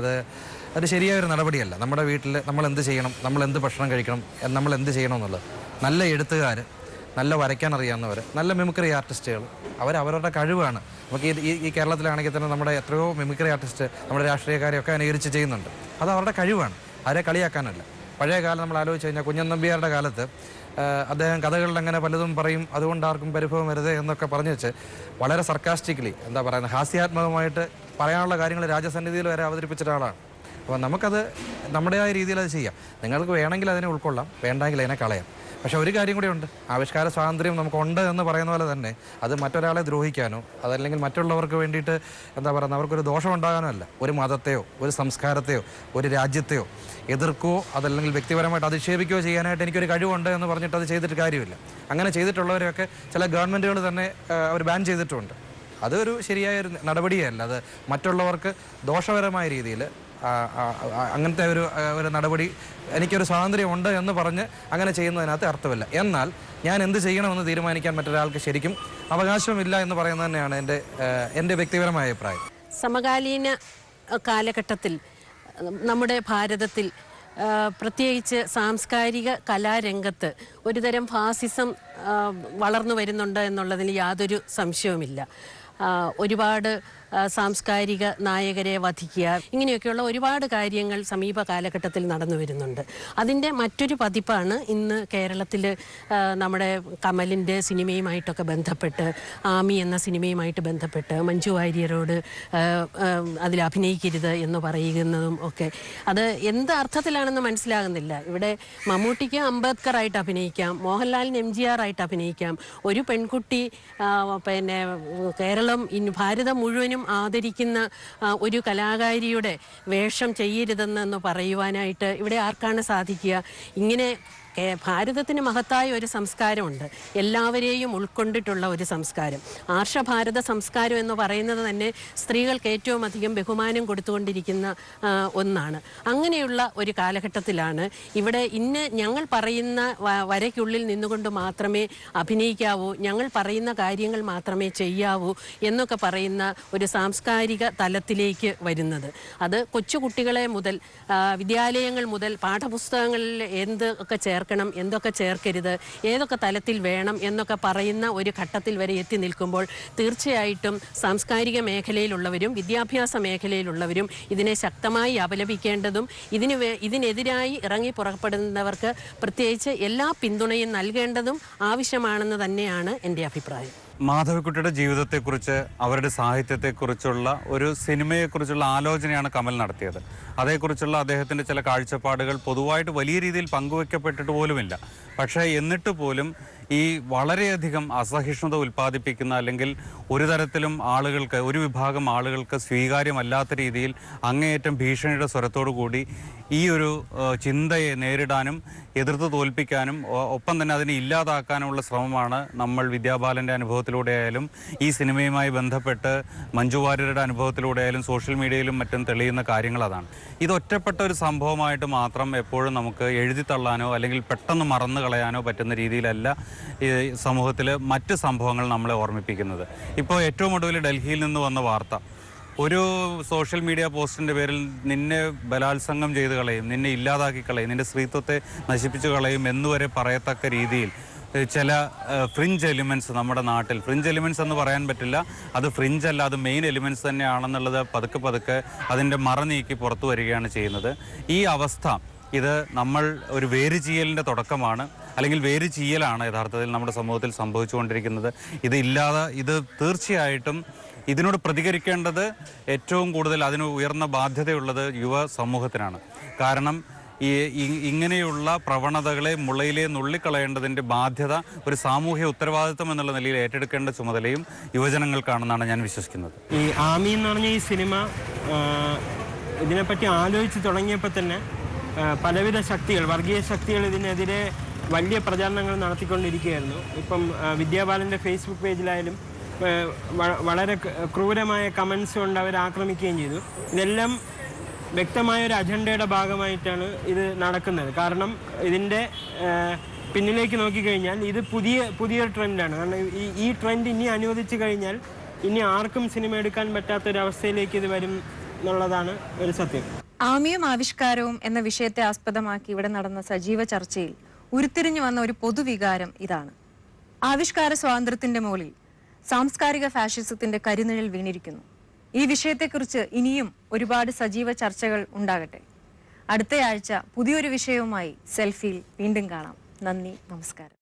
അത് ശരിയായൊരു നടപടിയല്ല. നമ്മുടെ വീട്ടിൽ നമ്മൾ എന്ത് ചെയ്യണം, നമ്മൾ എന്ത് ഭക്ഷണം കഴിക്കണം, നമ്മൾ എന്ത് ചെയ്യണം എന്നുള്ളത് നല്ല എഴുത്തുകാർ, നല്ല വരയ്ക്കാൻ അറിയാവുന്നവർ, നല്ല മിമിക്രി ആർട്ടിസ്റ്റുകൾ അവരവരുടെ കഴിവാണ്. നമുക്ക് ഈ കേരളത്തിലാണെങ്കിൽ തന്നെ നമ്മുടെ എത്രയോ മിമിക്രി ആർട്ടിസ്റ്റ് നമ്മുടെ രാഷ്ട്രീയക്കാരെയൊക്കെ അനുകരിച്ച് ചെയ്യുന്നുണ്ട്. അത് അവരുടെ കഴിവാണ്, അവരെ കളിയാക്കാനല്ല. പഴയ കാലം നമ്മൾ ആലോചിച്ച് കഴിഞ്ഞാൽ കുഞ്ഞൻ നമ്പ്യാരുടെ കാലത്ത് അദ്ദേഹം കഥകളിൽ അങ്ങനെ പലതും പറയും, അതുകൊണ്ട് ആർക്കും പരിഭവം വരുത് എന്നൊക്കെ പറഞ്ഞു വെച്ച് വളരെ സർക്കാസ്റ്റിക്കലി എന്താ പറയുന്നത്, ഹാസ്യാത്മകമായിട്ട് പറയാനുള്ള കാര്യങ്ങൾ രാജസന്നിധിയിൽ വരെ അവതരിപ്പിച്ച ഒരാളാണ്. അപ്പോൾ നമുക്കത് നമ്മുടേതായ രീതിയിൽ അത് ചെയ്യാം. നിങ്ങൾക്ക് വേണമെങ്കിൽ അതിനെ ഉൾക്കൊള്ളാം, വേണ്ടെങ്കിൽ അതിനെ കളയാം. പക്ഷെ ഒരു കാര്യം കൂടി ഉണ്ട്, ആവിഷ്കാര സ്വാതന്ത്ര്യം നമുക്കുണ്ട് എന്ന് പറയുന്ന പോലെ തന്നെ അത് മറ്റൊരാളെ ദ്രോഹിക്കാനോ അതല്ലെങ്കിൽ മറ്റുള്ളവർക്ക് വേണ്ടിയിട്ട് എന്താ പറയുന്നത് അവർക്കൊരു ദോഷം ഉണ്ടാകാനോ അല്ല. ഒരു മതത്തെയോ ഒരു സംസ്കാരത്തെയോ ഒരു രാജ്യത്തെയോ എതിർക്കുകയോ അതല്ലെങ്കിൽ വ്യക്തിപരമായിട്ട് അധിക്ഷേപിക്കുകയോ ചെയ്യാനായിട്ട് എനിക്കൊരു കഴിവുണ്ട് എന്ന് പറഞ്ഞിട്ട് അത് ചെയ്തിട്ട് കാര്യമില്ല. അങ്ങനെ ചെയ്തിട്ടുള്ളവരെയൊക്കെ ചില ഗവൺമെൻറ്റുകൾ തന്നെ അവർ ബാൻ ചെയ്തിട്ടുമുണ്ട്. അതൊരു ശരിയായൊരു നടപടിയല്ല. അത് മറ്റുള്ളവർക്ക് ദോഷകരമായ രീതിയിൽ അങ്ങനത്തെ ഒരു നടപടി എനിക്കൊരു സ്വാതന്ത്ര്യം ഉണ്ട് എന്ന് പറഞ്ഞ് അങ്ങനെ ചെയ്യുന്നതിനകത്ത് അർത്ഥമില്ല. എന്നാൽ ഞാൻ എന്ത് ചെയ്യണമെന്ന് തീരുമാനിക്കാൻ മറ്റൊരാൾക്ക് ശരിക്കും അവകാശമില്ല എന്ന് പറയുന്നത് തന്നെയാണ് എൻ്റെ വ്യക്തിപരമായ അഭിപ്രായം. സമകാലീന കാലഘട്ടത്തിൽ നമ്മുടെ ഭാരതത്തിൽ പ്രത്യേകിച്ച് സാംസ്കാരിക കലാരംഗത്ത് ഒരുതരം ഫാസിസം വളർന്നു വരുന്നുണ്ട് എന്നുള്ളതിൽ യാതൊരു സംശയവുമില്ല. ഒരുപാട് സാംസ്കാരിക നായകരെ വധിക്കുക, ഇങ്ങനെയൊക്കെയുള്ള ഒരുപാട് കാര്യങ്ങൾ സമീപ കാലഘട്ടത്തിൽ നടന്നു വരുന്നുണ്ട്. അതിൻ്റെ മറ്റൊരു പതിപ്പാണ് ഇന്ന് കേരളത്തിൽ നമ്മുടെ കമലിൻ്റെ സിനിമയുമായിട്ടൊക്കെ ബന്ധപ്പെട്ട്, ആമി എന്ന സിനിമയുമായിട്ട് ബന്ധപ്പെട്ട് മഞ്ജു വാര്യരോട് അതിൽ അഭിനയിക്കരുത് എന്ന് പറയുന്നതും ഒക്കെ. അത് എന്ത് അർത്ഥത്തിലാണെന്ന് മനസ്സിലാകുന്നില്ല. ഇവിടെ മമ്മൂട്ടിക്ക് അംബേദ്കറായിട്ട് അഭിനയിക്കാം, മോഹൻലാലിന് MGR ആയിട്ട് അഭിനയിക്കാം. ഒരു പെൺകുട്ടി പിന്നെ കേരളം ഭാരതം മുഴുവനും ആദരിക്കുന്ന ഒരു കലാകാരിയുടെ വേഷം ചെയ്യരുതെന്ന് പറയുവാനായിട്ട് ഇവിടെ ആർക്കാണ് സാധിക്കുക? ഇങ്ങനെ ഭാരതത്തിന് മഹത്തായ ഒരു സംസ്കാരമുണ്ട്, എല്ലാവരെയും ഉൾക്കൊണ്ടിട്ടുള്ള ഒരു സംസ്കാരം. ആർഷഭാരത സംസ്കാരം എന്ന് പറയുന്നത് തന്നെ സ്ത്രീകൾക്ക് ഏറ്റവും അധികം ബഹുമാനം കൊടുത്തുകൊണ്ടിരിക്കുന്ന ഒന്നാണ്. അങ്ങനെയുള്ള ഒരു കാലഘട്ടത്തിലാണ് ഇവിടെ ഞങ്ങൾ പറയുന്ന വരയ്ക്കുള്ളിൽ നിന്നുകൊണ്ട് മാത്രമേ അഭിനയിക്കാവൂ, ഞങ്ങൾ പറയുന്ന കാര്യങ്ങൾ മാത്രമേ ചെയ്യാവൂ എന്നൊക്കെ പറയുന്ന ഒരു സാംസ്കാരിക തലത്തിലേക്ക് വരുന്നത്. അത് കൊച്ചുകുട്ടികളെ മുതൽ വിദ്യാലയങ്ങൾ മുതൽ പാഠപുസ്തകങ്ങളിൽ എന്തൊക്കെ ചേർക്കണം, ചേർക്കണം, എന്തൊക്കെ ചേർക്കരുത്, ഏതൊക്കെ തലത്തിൽ വേണം എന്നൊക്കെ പറയുന്ന ഒരു ഘട്ടത്തിൽ വരെ എത്തി നിൽക്കുമ്പോൾ തീർച്ചയായിട്ടും സാംസ്കാരിക മേഖലയിലുള്ളവരും വിദ്യാഭ്യാസ മേഖലയിലുള്ളവരും ഇതിനെ ശക്തമായി അപലപിക്കേണ്ടതും ഇതിനെതിരായി ഇറങ്ങി പുറപ്പെടുന്നവർക്ക് പ്രത്യേകിച്ച് എല്ലാ പിന്തുണയും നൽകേണ്ടതും ആവശ്യമാണെന്ന് തന്നെയാണ് എൻ്റെ അഭിപ്രായം. മാധവിക്കുട്ടിയുടെ ജീവിതത്തെക്കുറിച്ച്, അവരുടെ സാഹിത്യത്തെക്കുറിച്ചുള്ള ഒരു സിനിമയെക്കുറിച്ചുള്ള ആലോചനയാണ് കമൽ നടത്തിയത്. അതേക്കുറിച്ചുള്ള അദ്ദേഹത്തിൻ്റെ ചില കാഴ്ചപ്പാടുകൾ പൊതുവായിട്ട് വലിയ രീതിയിൽ പങ്കുവയ്ക്കപ്പെട്ടിട്ട് പോലുമില്ല. പക്ഷേ എന്നിട്ട് പോലും ഈ വളരെയധികം അസഹിഷ്ണുത ഉൽപ്പാദിപ്പിക്കുന്ന, അല്ലെങ്കിൽ ഒരു തരത്തിലും ആളുകൾക്ക്, ഒരു വിഭാഗം ആളുകൾക്ക് സ്വീകാര്യമല്ലാത്ത രീതിയിൽ അങ്ങേയറ്റം ഭീഷണിയുടെ സ്വരത്തോടു കൂടി ഈ ഒരു ചിന്തയെ നേരിടാനും എതിർത്ത് തോൽപ്പിക്കാനും ഒപ്പം തന്നെ അതിനെ ഇല്ലാതാക്കാനുമുള്ള ശ്രമമാണ് നമ്മൾ വിദ്യാബാലൻ്റെ അനുഭവത്തിലൂടെ ആയാലും ഈ സിനിമയുമായി ബന്ധപ്പെട്ട് മഞ്ജു വാര്യരുടെ അനുഭവത്തിലൂടെ ആയാലും സോഷ്യൽ മീഡിയയിലും മറ്റും തെളിയുന്ന കാര്യങ്ങൾ അതാണ്. ഇത് ഒറ്റപ്പെട്ട ഒരു സംഭവമായിട്ട് മാത്രം എപ്പോഴും നമുക്ക് എഴുതി തള്ളാനോ അല്ലെങ്കിൽ പെട്ടെന്ന് മറന്നു കളയാനോ പറ്റുന്ന രീതിയിലല്ല ഈ സമൂഹത്തിൽ മറ്റ് സംഭവങ്ങൾ നമ്മളെ ഓർമ്മിപ്പിക്കുന്നത്. ഇപ്പോൾ ഏറ്റവും ഒടുവിൽ ഡൽഹിയിൽ നിന്ന് വന്ന വാർത്ത, ഒരു സോഷ്യൽ മീഡിയ പോസ്റ്റിൻ്റെ പേരിൽ നിന്നെ ബലാത്സംഗം ചെയ്ത് കളയും, നിന്നെ ഇല്ലാതാക്കി കളയും, നിന്റെ സ്ത്രീത്വത്തെ നശിപ്പിച്ചു കളയും എന്നുവരെ പറയത്തക്ക രീതിയിൽ ചില ഫ്രിഞ്ച് എലിമെൻറ്റ്സ് നമ്മുടെ നാട്ടിൽ, ഫ്രിഞ്ച് എലിമെൻറ്റ്സ് എന്ന് പറയാൻ പറ്റില്ല, അത് ഫ്രിഞ്ച് അല്ല, അത് മെയിൻ എലിമെൻറ്റ്സ് തന്നെയാണെന്നുള്ളത് പതുക്കെ പതുക്കെ അതിൻ്റെ മറ നീക്കി പുറത്തു വരികയാണ് ചെയ്യുന്നത്. ഈ അവസ്ഥ, ഇത് നമ്മൾ ഒരു വേരുചീയലിൻ്റെ തുടക്കമാണ്, അല്ലെങ്കിൽ വേരുചീയലാണ് യഥാർത്ഥത്തിൽ നമ്മുടെ സമൂഹത്തിൽ സംഭവിച്ചുകൊണ്ടിരിക്കുന്നത്. ഇത് തീർച്ചയായിട്ടും ഇതിനോട് പ്രതികരിക്കേണ്ടത് ഏറ്റവും കൂടുതൽ അതിന് ഉയർന്ന ബാധ്യതയുള്ളത് യുവ സമൂഹത്തിനാണ്. കാരണം ഇങ്ങനെയുള്ള പ്രവണതകളെ മുളയിലെ നുള്ളിക്കളയേണ്ടതിൻ്റെ ബാധ്യത ഒരു സാമൂഹ്യ ഉത്തരവാദിത്വം എന്നുള്ള നിലയിൽ ഏറ്റെടുക്കേണ്ട ചുമതലയും യുവജനങ്ങൾക്കാണെന്നാണ് ഞാൻ വിശ്വസിക്കുന്നത്. ഈ ആമി എന്ന് പറഞ്ഞ ഈ സിനിമ ഇതിനെപ്പറ്റി ആലോചിച്ച് തുടങ്ങിയപ്പോൾ തന്നെ പലവിധ ശക്തികൾ, വർഗീയ ശക്തികൾ ഇതിനെതിരെ വലിയ പ്രചാരണങ്ങൾ നടത്തിക്കൊണ്ടിരിക്കുകയായിരുന്നു. ഇപ്പം വിദ്യാബാലൻ്റെ ഫേസ്ബുക്ക് പേജിലായാലും വളരെ ക്രൂരമായ കമൻസ് കൊണ്ട് അവർ ആക്രമിക്കുകയും ചെയ്തു. ഇതെല്ലാം വ്യക്തമായൊരു അജണ്ടയുടെ ഭാഗമായിട്ടാണ് ഇത് നടക്കുന്നത്. കാരണം ഇതിൻ്റെ പിന്നിലേക്ക് നോക്കിക്കഴിഞ്ഞാൽ ഇത് പുതിയൊരു ട്രെൻഡാണ്. കാരണം ഈ ട്രെൻഡ് ഇനി അനുവദിച്ചു കഴിഞ്ഞാൽ ഇനി ആർക്കും സിനിമ എടുക്കാൻ പറ്റാത്തൊരവസ്ഥയിലേക്ക് ഇത് വരും എന്നുള്ളതാണ് ഒരു സത്യം. ആമിയും ആവിഷ്കാരവും എന്ന വിഷയത്തെ ആസ്പദമാക്കി ഇവിടെ നടന്ന സജീവ ചർച്ചയിൽ ഉരുത്തിരിഞ്ഞു വന്ന ഒരു പൊതുവികാരം ഇതാണ്: ആവിഷ്കാര സ്വാതന്ത്ര്യത്തിന്റെ മുകളിൽ സാംസ്കാരിക ഫാഷിസത്തിന്റെ കരിനിഴൽ വീണിരിക്കുന്നു. ഈ വിഷയത്തെക്കുറിച്ച് ഇനിയും ഒരുപാട് സജീവ ചർച്ചകൾ ഉണ്ടാകട്ടെ. അടുത്തയാഴ്ച പുതിയൊരു വിഷയവുമായി സെൽഫിയിൽ വീണ്ടും കാണാം. നന്ദി, നമസ്കാരം.